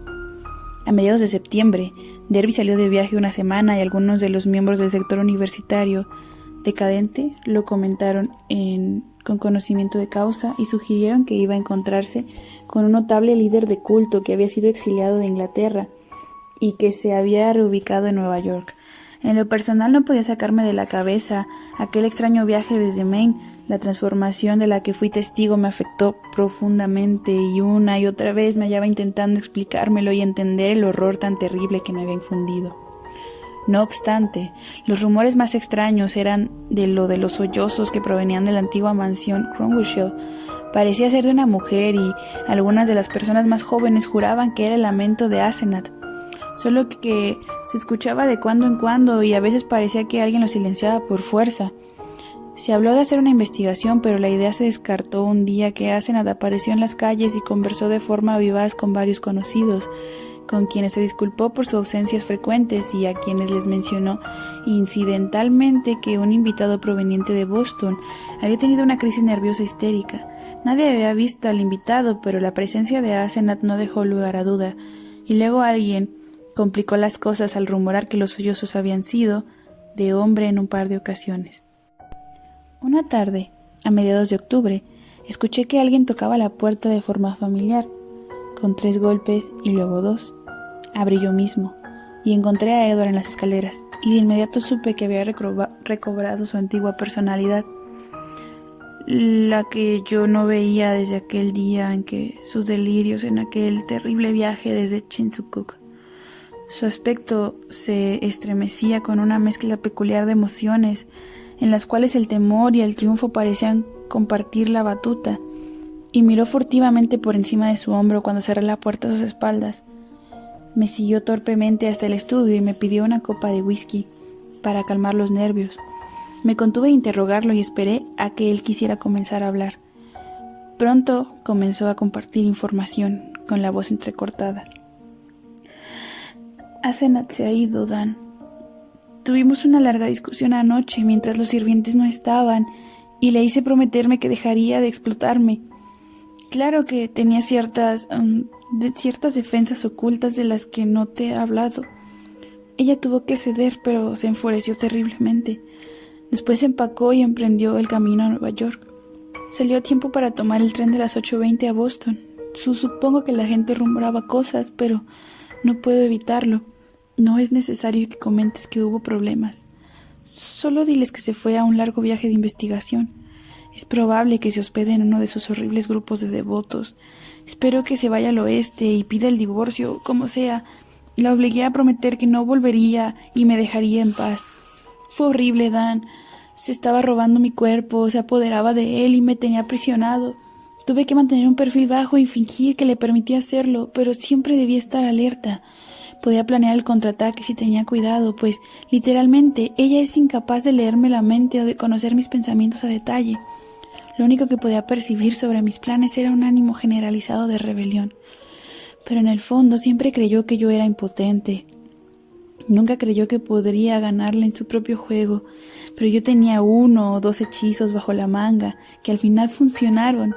A mediados de septiembre, Derby salió de viaje una semana y algunos de los miembros del sector universitario decadente lo comentaron con conocimiento de causa y sugirieron que iba a encontrarse con un notable líder de culto que había sido exiliado de Inglaterra y que se había reubicado en Nueva York. En lo personal no podía sacarme de la cabeza aquel extraño viaje desde Maine. La transformación de la que fui testigo me afectó profundamente y una y otra vez me hallaba intentando explicármelo y entender el horror tan terrible que me había infundido. No obstante, los rumores más extraños eran de los sollozos que provenían de la antigua mansión Cromwell. Parecía ser de una mujer y algunas de las personas más jóvenes juraban que era el lamento de Asenath, solo que se escuchaba de cuando en cuando y a veces parecía que alguien lo silenciaba por fuerza. Se habló de hacer una investigación, pero la idea se descartó un día que Asenath apareció en las calles y conversó de forma vivaz con varios conocidos, con quienes se disculpó por sus ausencias frecuentes y a quienes les mencionó incidentalmente que un invitado proveniente de Boston había tenido una crisis nerviosa histérica. Nadie había visto al invitado, pero la presencia de Asenath no dejó lugar a duda, y luego alguien complicó las cosas al rumorar que los sollozos habían sido de hombre en un par de ocasiones. Una tarde, a mediados de octubre, escuché que alguien tocaba la puerta de forma familiar, con 3 golpes y luego 2. Abrí yo mismo, y encontré a Edward en las escaleras, y de inmediato supe que había recobrado su antigua personalidad, la que yo no veía desde aquel día en que sus delirios en aquel terrible viaje desde Chinsucook. Su aspecto se estremecía con una mezcla peculiar de emociones, en las cuales el temor y el triunfo parecían compartir la batuta, y miró furtivamente por encima de su hombro cuando cerré la puerta a sus espaldas. Me siguió torpemente hasta el estudio y me pidió una copa de whisky para calmar los nervios. Me contuve de interrogarlo y esperé a que él quisiera comenzar a hablar. Pronto comenzó a compartir información con la voz entrecortada. Asenath se ha ido, Dan. Tuvimos una larga discusión anoche mientras los sirvientes no estaban y le hice prometerme que dejaría de explotarme. Claro que tenía ciertas defensas ocultas de las que no te he hablado. Ella tuvo que ceder, pero se enfureció terriblemente. Después se empacó y emprendió el camino a Nueva York. Salió a tiempo para tomar el tren de las 8:20 a Boston. Supongo que la gente rumoraba cosas, pero no puedo evitarlo. No es necesario que comentes que hubo problemas. Solo diles que se fue a un largo viaje de investigación. Es probable que se hospede en uno de esos horribles grupos de devotos. Espero que se vaya al oeste y pida el divorcio, como sea. La obligué a prometer que no volvería y me dejaría en paz. Fue horrible, Dan. Se estaba robando mi cuerpo, se apoderaba de él y me tenía aprisionado. Tuve que mantener un perfil bajo y fingir que le permitía hacerlo, pero siempre debía estar alerta. Podía planear el contraataque si tenía cuidado, pues, literalmente, ella es incapaz de leerme la mente o de conocer mis pensamientos a detalle. Lo único que podía percibir sobre mis planes era un ánimo generalizado de rebelión. Pero en el fondo siempre creyó que yo era impotente. Nunca creyó que podría ganarle en su propio juego, pero yo tenía 1 o 2 hechizos bajo la manga que al final funcionaron.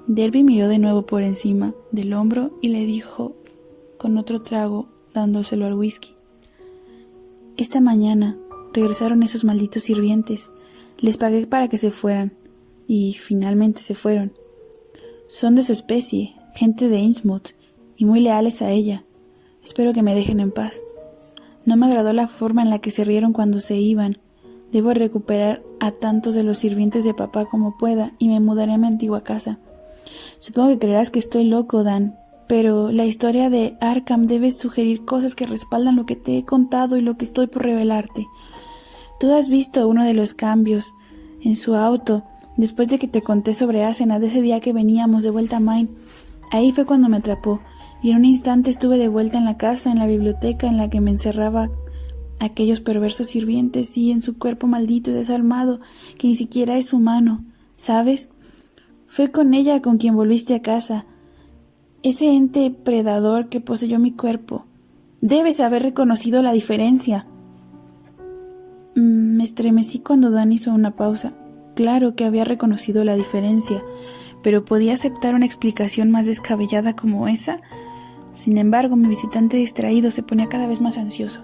Derby miró de nuevo por encima del hombro y le dijo con otro trago, dándoselo al whisky: Esta mañana regresaron esos malditos sirvientes. Les pagué para que se fueran, y finalmente se fueron. Son de su especie, gente de Innsmouth, y muy leales a ella. Espero que me dejen en paz. No me agradó la forma en la que se rieron cuando se iban. Debo recuperar a tantos de los sirvientes de papá como pueda y me mudaré a mi antigua casa. Supongo que creerás que estoy loco, Dan, pero la historia de Arkham debe sugerir cosas que respaldan lo que te he contado y lo que estoy por revelarte. Tú has visto uno de los cambios en su auto después de que te conté sobre Asenath ese día que veníamos de vuelta a Maine. Ahí fue cuando me atrapó, y en un instante estuve de vuelta en la casa, en la biblioteca en la que me encerraba aquellos perversos sirvientes y en su cuerpo maldito y desalmado que ni siquiera es humano, ¿sabes? Fue con ella con quien volviste a casa. Ese ente predador que poseyó mi cuerpo. Debes haber reconocido la diferencia. Me estremecí cuando Dan hizo una pausa. Claro que había reconocido la diferencia, pero ¿podía aceptar una explicación más descabellada como esa? Sin embargo, mi visitante distraído se ponía cada vez más ansioso.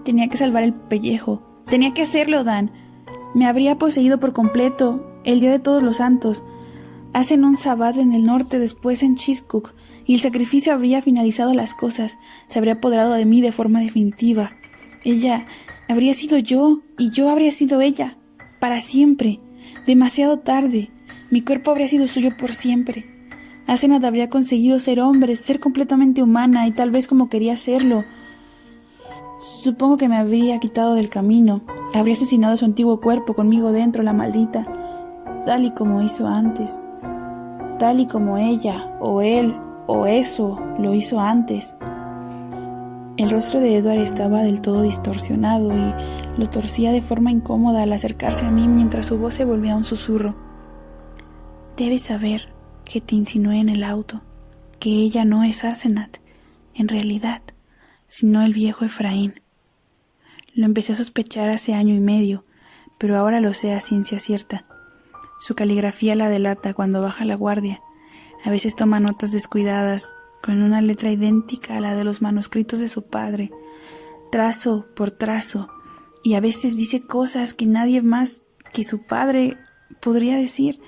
Tenía que salvar el pellejo. Tenía que hacerlo, Dan. Me habría poseído por completo el día de Todos los Santos. Hacen un sabbat en el norte, después en Chiscook, y el sacrificio habría finalizado las cosas. Se habría apoderado de mí de forma definitiva. Ella habría sido yo, y yo habría sido ella. Para siempre. Demasiado tarde. Mi cuerpo habría sido suyo por siempre. Asenath habría conseguido ser hombre, ser completamente humana, y tal vez como quería serlo. Supongo que me habría quitado del camino. Habría asesinado a su antiguo cuerpo conmigo dentro, la maldita. Tal y como hizo antes. Tal y como ella, o él, o eso, lo hizo antes. El rostro de Edward estaba del todo distorsionado y lo torcía de forma incómoda al acercarse a mí mientras su voz se volvía un susurro. Debes saber que te insinué en el auto, que ella no es Asenath, en realidad, sino el viejo Efraín. Lo empecé a sospechar hace 1 año y medio, pero ahora lo sé a ciencia cierta. Su caligrafía la delata cuando baja la guardia. A veces toma notas descuidadas, con una letra idéntica a la de los manuscritos de su padre, trazo por trazo, y a veces dice cosas que nadie más que su padre podría decir.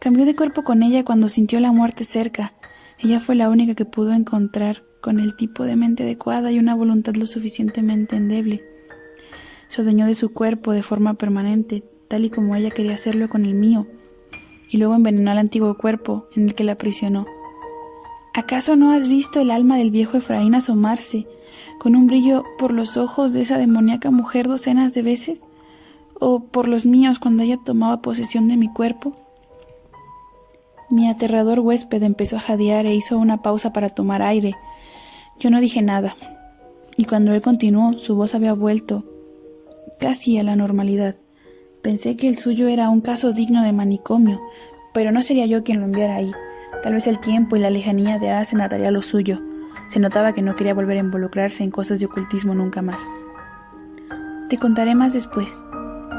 Cambió de cuerpo con ella cuando sintió la muerte cerca. Ella fue la única que pudo encontrar con el tipo de mente adecuada y una voluntad lo suficientemente endeble. Se adueñó de su cuerpo de forma permanente, tal y como ella quería hacerlo con el mío, y luego envenenó al antiguo cuerpo en el que la aprisionó. ¿Acaso no has visto el alma del viejo Efraín asomarse, con un brillo por los ojos de esa demoníaca mujer docenas de veces? ¿O por los míos cuando ella tomaba posesión de mi cuerpo? Mi aterrador huésped empezó a jadear e hizo una pausa para tomar aire. Yo no dije nada, y cuando él continuó, su voz había vuelto casi a la normalidad. Pensé que el suyo era un caso digno de manicomio, pero no sería yo quien lo enviara ahí. Tal vez el tiempo y la lejanía de Asenath haría lo suyo. Se notaba que no quería volver a involucrarse en cosas de ocultismo nunca más. Te contaré más después.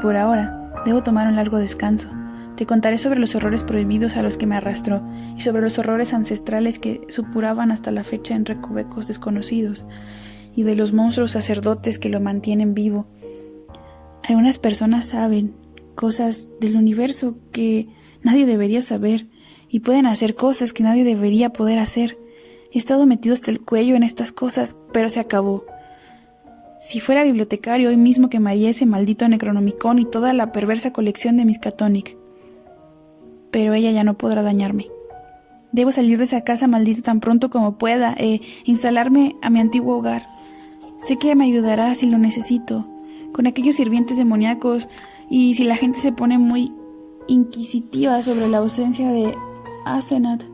Por ahora, debo tomar un largo descanso. Te contaré sobre los horrores prohibidos a los que me arrastró y sobre los horrores ancestrales que supuraban hasta la fecha en recovecos desconocidos y de los monstruos sacerdotes que lo mantienen vivo. Algunas personas saben cosas del universo que nadie debería saber y pueden hacer cosas que nadie debería poder hacer. He estado metido hasta el cuello en estas cosas, pero se acabó. Si fuera bibliotecario, hoy mismo quemaría ese maldito Necronomicon y toda la perversa colección de Miskatonic. Pero ella ya no podrá dañarme. Debo salir de esa casa maldita tan pronto como pueda e instalarme a mi antiguo hogar. Sé que me ayudará si lo necesito, con aquellos sirvientes demoníacos, y si la gente se pone muy inquisitiva sobre la ausencia de Asenath.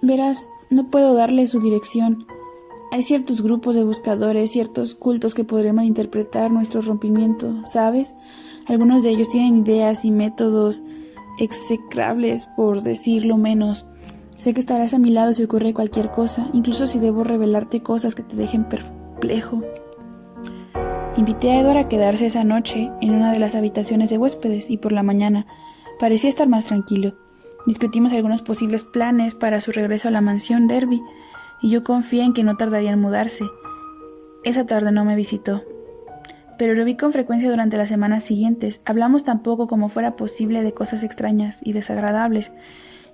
Verás, no puedo darle su dirección. Hay ciertos grupos de buscadores, ciertos cultos que podrían malinterpretar nuestro rompimiento, ¿sabes? Algunos de ellos tienen ideas y métodos execrables, por decirlo menos. Sé que estarás a mi lado si ocurre cualquier cosa, incluso si debo revelarte cosas que te dejen perplejo. Invité a Edward a quedarse esa noche en una de las habitaciones de huéspedes y por la mañana parecía estar más tranquilo. Discutimos algunos posibles planes para su regreso a la mansión Derby y yo confié en que no tardaría en mudarse. Esa tarde no me visitó, pero lo vi con frecuencia durante las semanas siguientes. Hablamos tan poco como fuera posible de cosas extrañas y desagradables,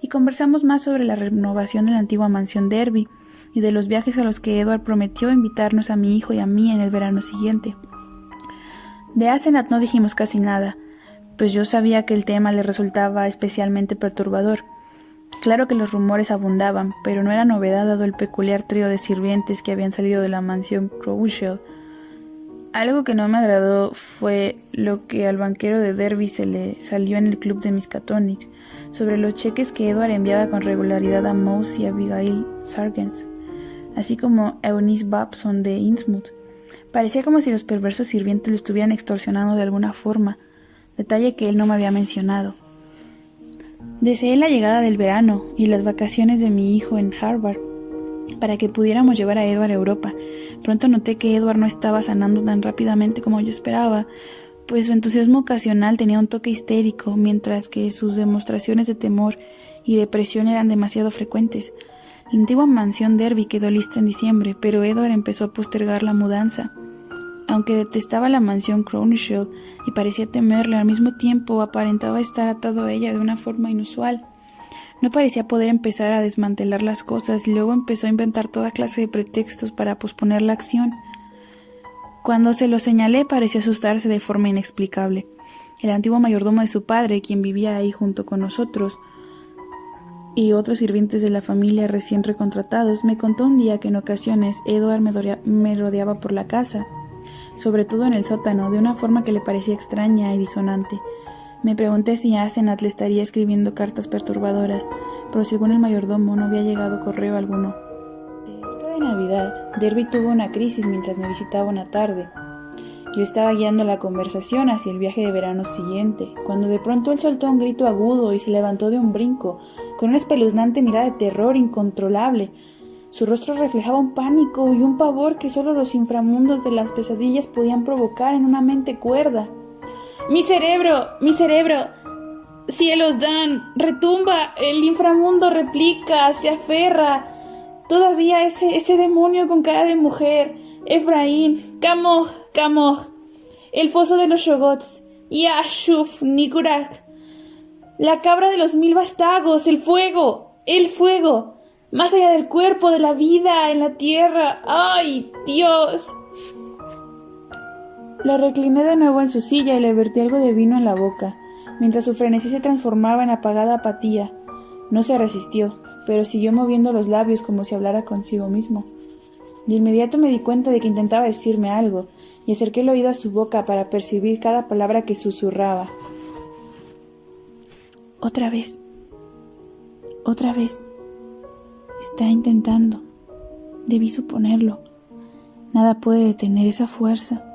y conversamos más sobre la renovación de la antigua mansión Derby y de los viajes a los que Edward prometió invitarnos a mi hijo y a mí en el verano siguiente. De Asenath no dijimos casi nada, pues yo sabía que el tema le resultaba especialmente perturbador. Claro que los rumores abundaban, pero no era novedad dado el peculiar trío de sirvientes que habían salido de la mansión Crowshill. Algo que no me agradó fue lo que al banquero de Derby se le salió en el club de Miskatonic sobre los cheques que Edward enviaba con regularidad a Mouse y Abigail Sargent, así como a Eunice Babson de Innsmouth. Parecía como si los perversos sirvientes lo estuvieran extorsionando de alguna forma, detalle que él no me había mencionado. Deseé la llegada del verano y las vacaciones de mi hijo en Harvard para que pudiéramos llevar a Edward a Europa. Pronto noté que Edward no estaba sanando tan rápidamente como yo esperaba, pues su entusiasmo ocasional tenía un toque histérico, mientras que sus demostraciones de temor y depresión eran demasiado frecuentes. La antigua mansión Derby quedó lista en diciembre, pero Edward empezó a postergar la mudanza. Aunque detestaba la mansión Crowshill y parecía temerla, al mismo tiempo aparentaba estar atado a ella de una forma inusual. No parecía poder empezar a desmantelar las cosas y luego empezó a inventar toda clase de pretextos para posponer la acción. Cuando se lo señalé, pareció asustarse de forma inexplicable. El antiguo mayordomo de su padre, quien vivía ahí junto con nosotros, y otros sirvientes de la familia recién recontratados, me contó un día que en ocasiones Edward me rodeaba por la casa, sobre todo en el sótano, de una forma que le parecía extraña y disonante. Me pregunté si Asenath le estaría escribiendo cartas perturbadoras, pero según el mayordomo no había llegado correo alguno. Cerca de Navidad, Derby tuvo una crisis mientras me visitaba una tarde. Yo estaba guiando la conversación hacia el viaje de verano siguiente, cuando de pronto él soltó un grito agudo y se levantó de un brinco, con una espeluznante mirada de terror incontrolable. Su rostro reflejaba un pánico y un pavor que solo los inframundos de las pesadillas podían provocar en una mente cuerda. ¡Mi cerebro! ¡Mi cerebro! ¡Cielos dan! ¡Retumba! El inframundo replica, se aferra. Todavía ese demonio con cara de mujer. Efraín, Kamoj, el foso de los Shogots, Yashuf, Nikurak, la cabra de los 1000 vástagos, el fuego, más allá del cuerpo, de la vida, en la tierra. ¡Ay, Dios! La recliné de nuevo en su silla y le vertí algo de vino en la boca, mientras su frenesí se transformaba en apagada apatía. No se resistió. pero siguió moviendo los labios como si hablara consigo mismo. De inmediato me di cuenta de que intentaba decirme algo, y acerqué el oído a su boca para percibir cada palabra que susurraba. Otra vez. Está intentando. Debí suponerlo. Nada puede detener esa fuerza,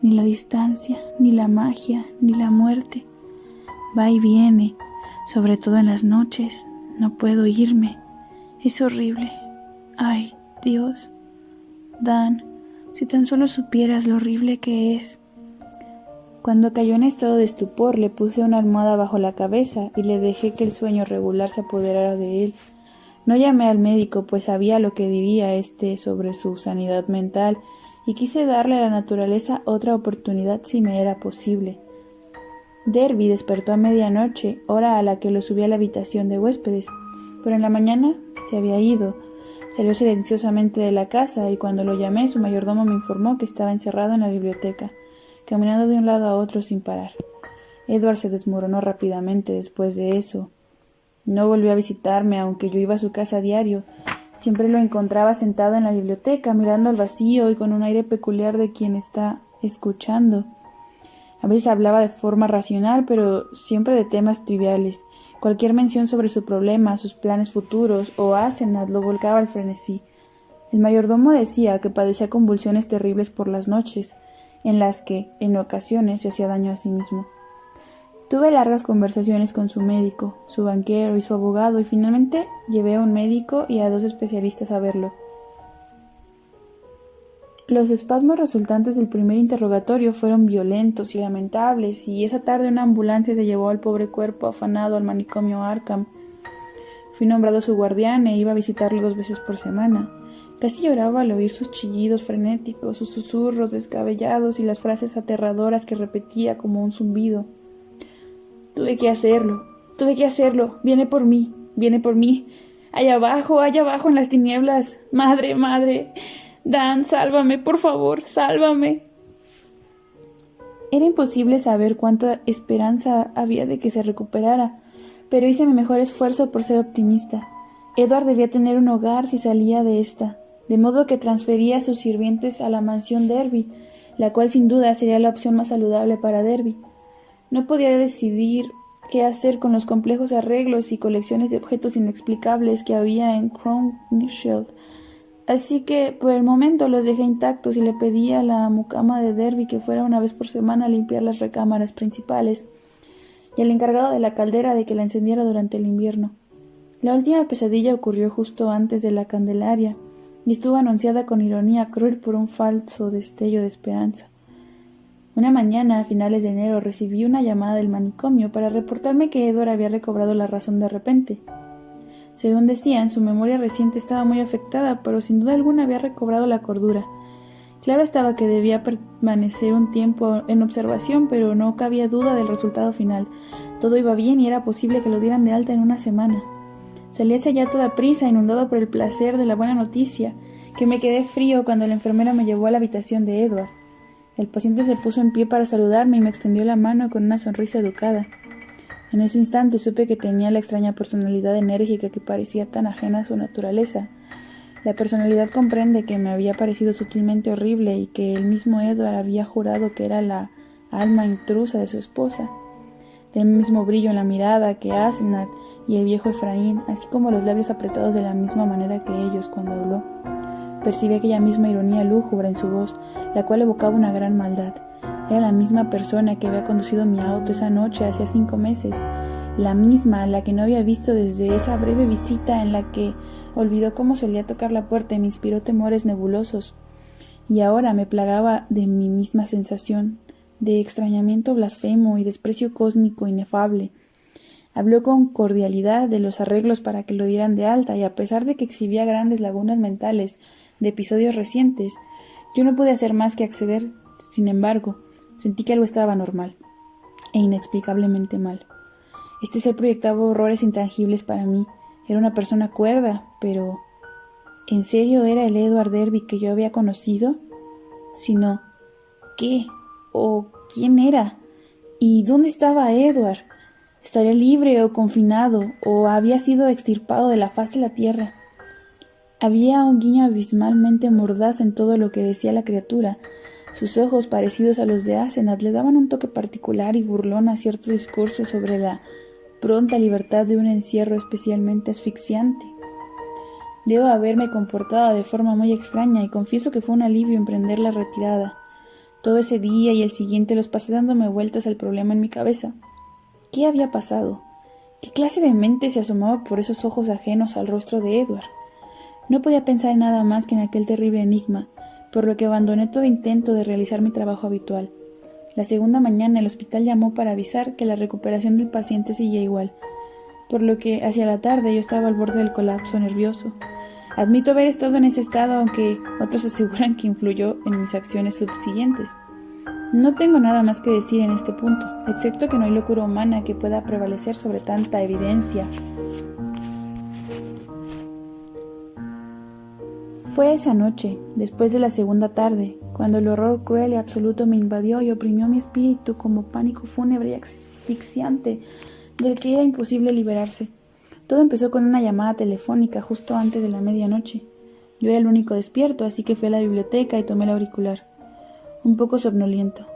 ni la distancia, ni la magia, ni la muerte. Va y viene, sobre todo en las noches. No puedo irme. Es horrible. Ay, Dios. Dan, si tan solo supieras lo horrible que es. Cuando cayó en estado de estupor, le puse una almohada bajo la cabeza y le dejé que el sueño regular se apoderara de él. No llamé al médico, pues sabía lo que diría éste sobre su sanidad mental, y quise darle a la naturaleza otra oportunidad si me era posible. Derby despertó a medianoche, hora a la que lo subí a la habitación de huéspedes, pero en la mañana se había ido. Salió silenciosamente de la casa, y cuando lo llamé, su mayordomo me informó que estaba encerrado en la biblioteca, caminando de un lado a otro sin parar. Edward se desmoronó rápidamente después de eso. No volvió a visitarme, aunque yo iba a su casa a diario. Siempre lo encontraba sentado en la biblioteca, mirando al vacío y con un aire peculiar de quien está escuchando. A veces hablaba de forma racional, pero siempre de temas triviales. Cualquier mención sobre su problema, sus planes futuros o Asenath lo volcaba al frenesí. El mayordomo decía que padecía convulsiones terribles por las noches, en las que, en ocasiones, se hacía daño a sí mismo. Tuve largas conversaciones con su médico, su banquero y su abogado, y finalmente llevé a un médico y a 2 especialistas a verlo. Los espasmos resultantes del primer interrogatorio fueron violentos y lamentables, y esa tarde una ambulancia se llevó al pobre cuerpo afanado al manicomio Arkham. Fui nombrado su guardián e iba a visitarlo 2 veces por semana. Casi lloraba al oír sus chillidos frenéticos, sus susurros descabellados y las frases aterradoras que repetía como un zumbido. Tuve que hacerlo, viene por mí, allá abajo en las tinieblas, madre, Dan, sálvame, por favor, sálvame. Era imposible saber cuánta esperanza había de que se recuperara, pero hice mi mejor esfuerzo por ser optimista. Edward debía tener un hogar si salía de esta, de modo que transfería a sus sirvientes a la mansión Derby, la cual sin duda sería la opción más saludable para Derby. No podía decidir qué hacer con los complejos arreglos y colecciones de objetos inexplicables que había en Crowninshield, así que por el momento los dejé intactos y le pedí a la mucama de Derby que fuera una vez por semana a limpiar las recámaras principales y al encargado de la caldera de que la encendiera durante el invierno. La última pesadilla ocurrió justo antes de la Candelaria y estuvo anunciada con ironía cruel por un falso destello de esperanza. Una mañana, a finales de enero, recibí una llamada del manicomio para reportarme que Edward había recobrado la razón de repente. Según decían, su memoria reciente estaba muy afectada, pero sin duda alguna había recobrado la cordura. Claro estaba que debía permanecer un tiempo en observación, pero no cabía duda del resultado final. Todo iba bien y era posible que lo dieran de alta en una semana. Salí hacia allá a toda prisa, inundado por el placer de la buena noticia, que me quedé frío cuando la enfermera me llevó a la habitación de Edward. El paciente se puso en pie para saludarme y me extendió la mano con una sonrisa educada. En ese instante supe que tenía la extraña personalidad enérgica que parecía tan ajena a su naturaleza. La personalidad comprende que me había parecido sutilmente horrible y que el mismo Edward había jurado que era la alma intrusa de su esposa. Tenía el mismo brillo en la mirada que Asenath y el viejo Efraín, así como los labios apretados de la misma manera que ellos cuando habló. Percibí aquella misma ironía lúgubre en su voz, la cual evocaba una gran maldad. Era la misma persona que había conducido mi auto esa noche hacía 5 meses, la misma a la que no había visto desde esa breve visita en la que olvidó cómo solía tocar la puerta y me inspiró temores nebulosos. Y ahora me plagaba de mi misma sensación, de extrañamiento blasfemo y desprecio cósmico inefable. Habló con cordialidad de los arreglos para que lo dieran de alta, y a pesar de que exhibía grandes lagunas mentales de episodios recientes, yo no pude hacer más que acceder. Sin embargo, sentí que algo estaba anormal e inexplicablemente mal. Este ser proyectaba horrores intangibles para mí. Era una persona cuerda, pero ¿en serio era el Edward Derby que yo había conocido? Si no, ¿qué o quién era? ¿Y dónde estaba Edward? Estaría libre o confinado, o había sido extirpado de la faz de la tierra. Había un guiño abismalmente mordaz en todo lo que decía la criatura. Sus ojos, parecidos a los de Asenath, le daban un toque particular y burlón a cierto discurso sobre la pronta libertad de un encierro especialmente asfixiante. Debo haberme comportado de forma muy extraña y confieso que fue un alivio emprender la retirada. Todo ese día y el siguiente los pasé dándome vueltas al problema en mi cabeza. ¿Qué había pasado? ¿Qué clase de mente se asomaba por esos ojos ajenos al rostro de Edward? No podía pensar en nada más que en aquel terrible enigma, por lo que abandoné todo intento de realizar mi trabajo habitual. La segunda mañana el hospital llamó para avisar que la recuperación del paciente seguía igual, por lo que hacia la tarde yo estaba al borde del colapso nervioso. Admito haber estado en ese estado, aunque otros aseguran que influyó en mis acciones subsiguientes. No tengo nada más que decir en este punto, excepto que no hay locura humana que pueda prevalecer sobre tanta evidencia. Fue esa noche, después de la segunda tarde, cuando el horror cruel y absoluto me invadió y oprimió mi espíritu como pánico fúnebre y asfixiante del que era imposible liberarse. Todo empezó con una llamada telefónica justo antes de la medianoche. Yo era el único despierto, así que fui a la biblioteca y tomé el auricular. Un poco somnoliento.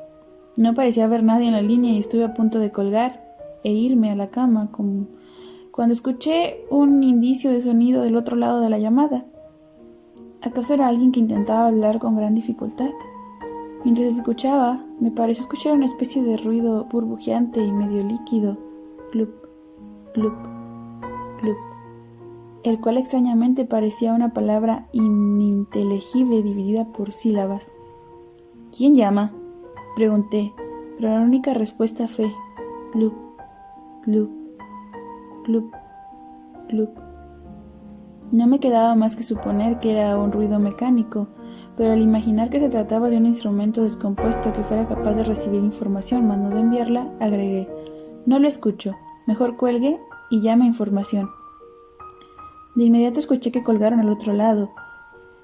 No parecía haber nadie en la línea y estuve a punto de colgar e irme a la cama cuando escuché un indicio de sonido del otro lado de la llamada. ¿Acaso era alguien que intentaba hablar con gran dificultad? Mientras escuchaba, me pareció escuchar una especie de ruido burbujeante y medio líquido, glup, glup, glup, el cual extrañamente parecía una palabra ininteligible dividida por sílabas. ¿Quién llama?, pregunté, pero la única respuesta fue glup, glup, glup, glup. No me quedaba más que suponer que era un ruido mecánico, pero al imaginar que se trataba de un instrumento descompuesto que fuera capaz de recibir información más no de enviarla, agregué: no lo escucho, mejor cuelgue y llame a información. De inmediato escuché que colgaron al otro lado.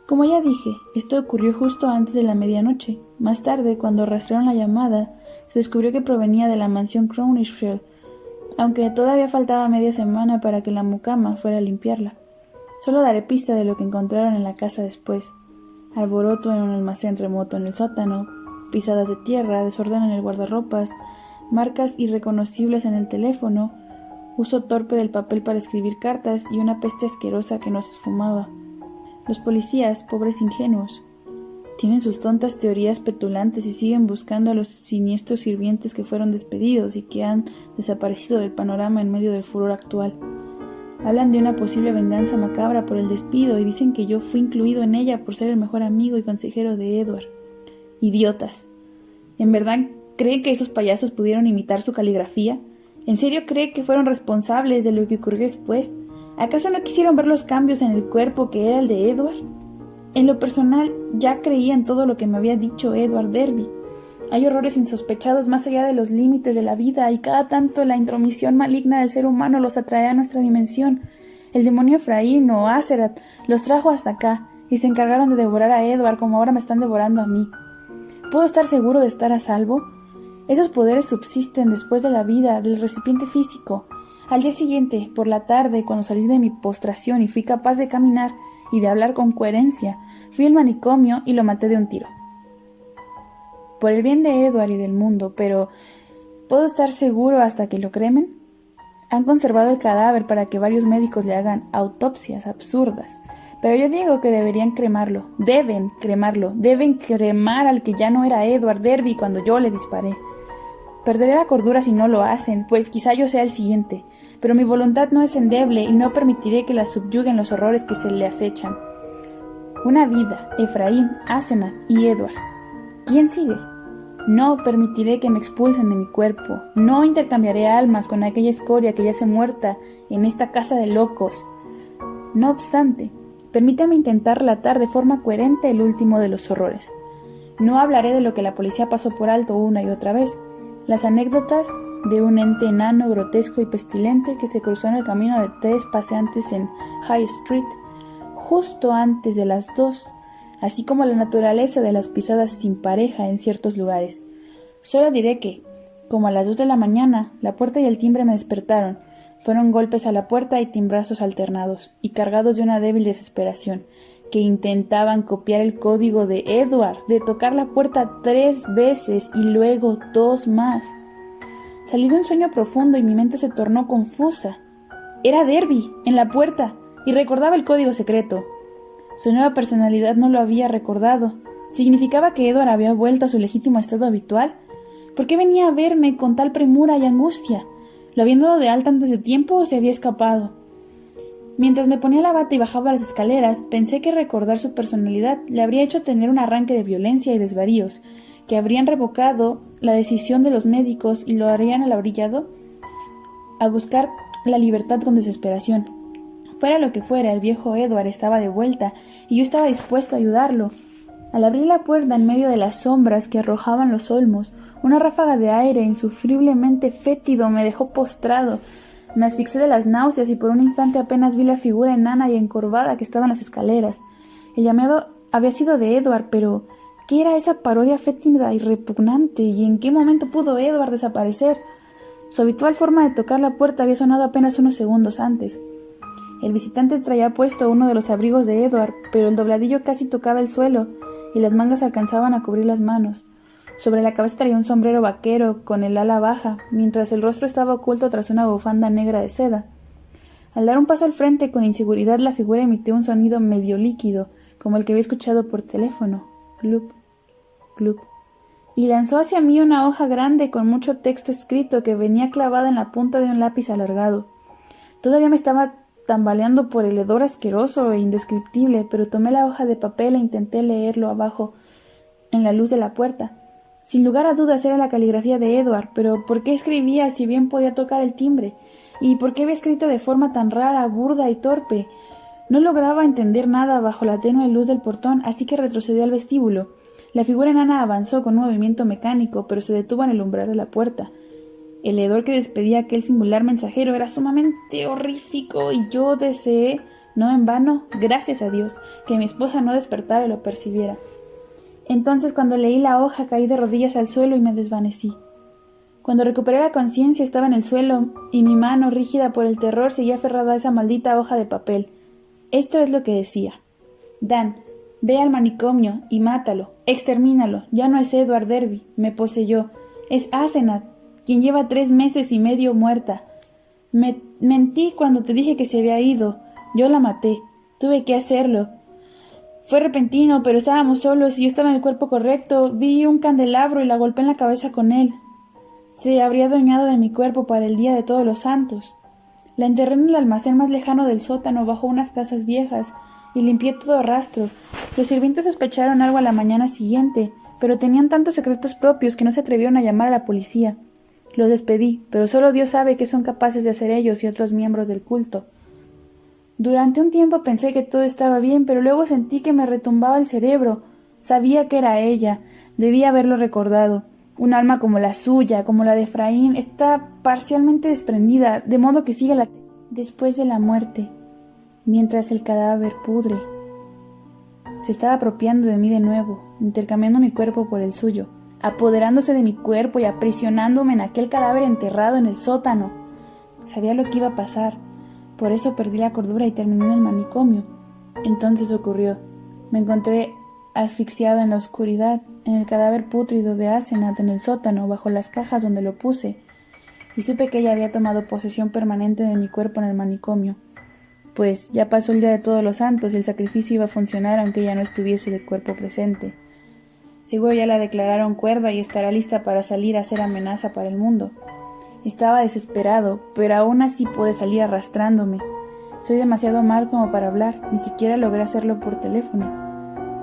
Como ya dije, esto ocurrió justo antes de la medianoche. Más tarde, cuando rastrearon la llamada, se descubrió que provenía de la mansión Crowninshield, aunque todavía faltaba media semana para que la mucama fuera a limpiarla. Solo daré pista de lo que encontraron en la casa después: alboroto en un almacén remoto en el sótano, pisadas de tierra, desorden en el guardarropas, marcas irreconocibles en el teléfono, uso torpe del papel para escribir cartas y una peste asquerosa que no se esfumaba. Los policías, pobres ingenuos, tienen sus tontas teorías petulantes y siguen buscando a los siniestros sirvientes que fueron despedidos y que han desaparecido del panorama en medio del furor actual. Hablan de una posible venganza macabra por el despido y dicen que yo fui incluido en ella por ser el mejor amigo y consejero de Edward. Idiotas. ¿En verdad cree que esos payasos pudieron imitar su caligrafía? ¿En serio cree que fueron responsables de lo que ocurrió después? ¿Acaso no quisieron ver los cambios en el cuerpo que era el de Edward? En lo personal, ya creía en todo lo que me había dicho Edward Derby. Hay horrores insospechados más allá de los límites de la vida, y cada tanto la intromisión maligna del ser humano los atrae a nuestra dimensión. El demonio Efraín o Asenath los trajo hasta acá, y se encargaron de devorar a Edward como ahora me están devorando a mí. ¿Puedo estar seguro de estar a salvo? Esos poderes subsisten después de la vida, del recipiente físico. Al día siguiente, por la tarde, cuando salí de mi postración y fui capaz de caminar y de hablar con coherencia, fui al manicomio y lo maté de un tiro. Por el bien de Edward y del mundo, pero ¿puedo estar seguro hasta que lo cremen? Han conservado el cadáver para que varios médicos le hagan autopsias absurdas, pero yo digo que deberían cremarlo. Deben cremarlo. Deben cremar al que ya no era Edward Derby cuando yo le disparé. Perderé la cordura si no lo hacen, pues quizá yo sea el siguiente, pero mi voluntad no es endeble y no permitiré que la subyuguen los horrores que se le acechan. Una vida, Efraín, Asenath y Edward. ¿Quién sigue? No permitiré que me expulsen de mi cuerpo. No intercambiaré almas con aquella escoria que yace muerta en esta casa de locos. No obstante, permítame intentar relatar de forma coherente el último de los horrores. No hablaré de lo que la policía pasó por alto una y otra vez. Las anécdotas de un ente enano, grotesco y pestilente que se cruzó en el camino de 3 paseantes en High Street justo antes de las 2, así como la naturaleza de las pisadas sin pareja en ciertos lugares. Solo diré que, Como a las 2 de la mañana, la puerta y el timbre me despertaron. Fueron golpes a la puerta y timbrazos alternados, y cargados de una débil desesperación, que intentaban copiar el código de Edward, de tocar la puerta 3 veces y luego 2 más. Salí de un sueño profundo y mi mente se tornó confusa. Era Derby, en la puerta, y recordaba el código secreto. Su nueva personalidad no lo había recordado. ¿Significaba que Edward había vuelto a su legítimo estado habitual? ¿Por qué venía a verme con tal premura y angustia? ¿Lo habían dado de alta antes de tiempo o se había escapado? Mientras me ponía la bata y bajaba las escaleras, pensé que recordar su personalidad le habría hecho tener un arranque de violencia y desvaríos, que habrían revocado la decisión de los médicos y lo habrían abrillado a buscar la libertad con desesperación. Fuera lo que fuera, el viejo Edward estaba de vuelta y yo estaba dispuesto a ayudarlo. Al abrir la puerta en medio de las sombras que arrojaban los olmos, una ráfaga de aire insufriblemente fétido me dejó postrado. Me asfixié de las náuseas y por un instante apenas vi la figura enana y encorvada que estaba en las escaleras. El llamado había sido de Edward, pero ¿qué era esa parodia fétida y repugnante? ¿Y en qué momento pudo Edward desaparecer? Su habitual forma de tocar la puerta había sonado apenas unos segundos antes. El visitante traía puesto uno de los abrigos de Edward, pero el dobladillo casi tocaba el suelo y las mangas alcanzaban a cubrir las manos. Sobre la cabeza traía un sombrero vaquero con el ala baja, mientras el rostro estaba oculto tras una bufanda negra de seda. Al dar un paso al frente con inseguridad, la figura emitió un sonido medio líquido, como el que había escuchado por teléfono. Glup, glup. Y lanzó hacia mí una hoja grande con mucho texto escrito que venía clavada en la punta de un lápiz alargado. Todavía me estaba tambaleando por el hedor asqueroso e indescriptible, pero tomé la hoja de papel e intenté leerlo abajo en la luz de la puerta. Sin lugar a dudas era la caligrafía de Edward, pero ¿por qué escribía si bien podía tocar el timbre? ¿Y por qué había escrito de forma tan rara, burda y torpe? No lograba entender nada bajo la tenue luz del portón, así que retrocedí al vestíbulo. La figura enana avanzó con un movimiento mecánico, pero se detuvo en el umbral de la puerta. El hedor que despedía aquel singular mensajero era sumamente horrífico y yo deseé, no en vano, gracias a Dios, que mi esposa no despertara y lo percibiera. Entonces, cuando leí la hoja, caí de rodillas al suelo y me desvanecí. Cuando recuperé la conciencia, estaba en el suelo y mi mano, rígida por el terror, seguía aferrada a esa maldita hoja de papel. Esto es lo que decía: Dan, ve al manicomio y mátalo, extermínalo. Ya no es Edward Derby, me poseyó. Es Asenath, quien lleva 3 meses y medio muerta. Mentí cuando te dije que se había ido. Yo la maté. Tuve que hacerlo. Fue repentino, pero estábamos solos y yo estaba en el cuerpo correcto. Vi un candelabro y la golpeé en la cabeza con él. Se habría adueñado de mi cuerpo para el día de todos los santos. La enterré en el almacén más lejano del sótano, bajo unas casas viejas, y limpié todo rastro. Los sirvientes sospecharon algo a la mañana siguiente, pero tenían tantos secretos propios que no se atrevieron a llamar a la policía. Los despedí, pero solo Dios sabe qué son capaces de hacer ellos y otros miembros del culto. Durante un tiempo pensé que todo estaba bien, pero luego sentí que me retumbaba el cerebro. Sabía que era ella, debía haberlo recordado. Un alma como la suya, como la de Efraín, está parcialmente desprendida, de modo que sigue después de la muerte, mientras el cadáver pudre. Se estaba apropiando de mí de nuevo, intercambiando mi cuerpo por el suyo, apoderándose de mi cuerpo y aprisionándome en aquel cadáver enterrado en el sótano. Sabía lo que iba a pasar. Por eso perdí la cordura y terminé en el manicomio. Entonces ocurrió. Me encontré asfixiado en la oscuridad, en el cadáver pútrido de Asenath en el sótano, bajo las cajas donde lo puse, y supe que ella había tomado posesión permanente de mi cuerpo en el manicomio. Pues ya pasó el día de todos los santos y el sacrificio iba a funcionar aunque ella no estuviese de cuerpo presente. Seguro ya la declararon cuerda y estará lista para salir a ser amenaza para el mundo. Estaba desesperado, pero aún así pude salir arrastrándome. Soy demasiado mal como para hablar, ni siquiera logré hacerlo por teléfono.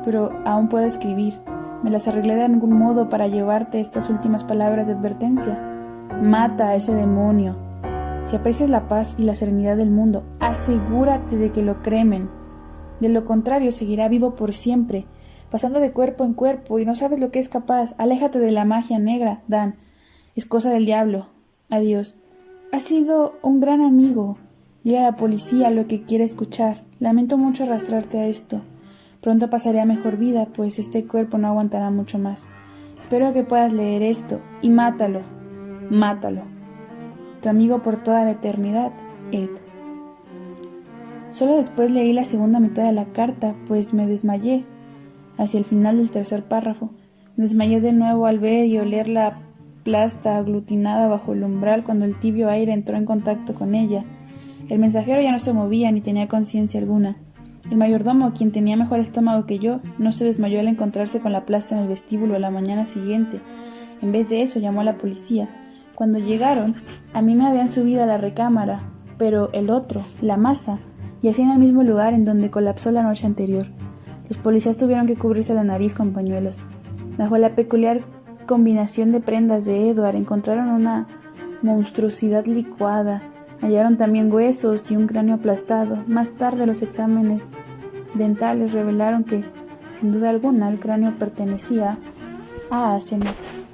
Pero aún puedo escribir. Me las arreglé de algún modo para llevarte estas últimas palabras de advertencia. Mata a ese demonio. Si aprecias la paz y la serenidad del mundo, asegúrate de que lo cremen. De lo contrario, seguirá vivo por siempre, pasando de cuerpo en cuerpo, y no sabes lo que es capaz. Aléjate de la magia negra, Dan. Es cosa del diablo. Adiós. Has sido un gran amigo. Dile a la policía lo que quiere escuchar. Lamento mucho arrastrarte a esto. Pronto pasaré a mejor vida, pues este cuerpo no aguantará mucho más. Espero que puedas leer esto y mátalo. Mátalo. Tu amigo por toda la eternidad, Ed. Solo después leí la segunda mitad de la carta, pues me desmayé. Hacia el final del tercer párrafo, me desmayé de nuevo al ver y oler la plasta aglutinada bajo el umbral cuando el tibio aire entró en contacto con ella. El mensajero ya no se movía ni tenía conciencia alguna. El mayordomo, quien tenía mejor estómago que yo, no se desmayó al encontrarse con la plasta en el vestíbulo a la mañana siguiente. En vez de eso, llamó a la policía. Cuando llegaron, a mí me habían subido a la recámara, pero el otro, la masa, yacía en el mismo lugar en donde colapsó la noche anterior. Los policías tuvieron que cubrirse la nariz con pañuelos. Bajo la peculiar combinación de prendas de Edward encontraron una monstruosidad licuada. Hallaron también huesos y un cráneo aplastado. Más tarde los exámenes dentales revelaron que, sin duda alguna, el cráneo pertenecía a Asenath.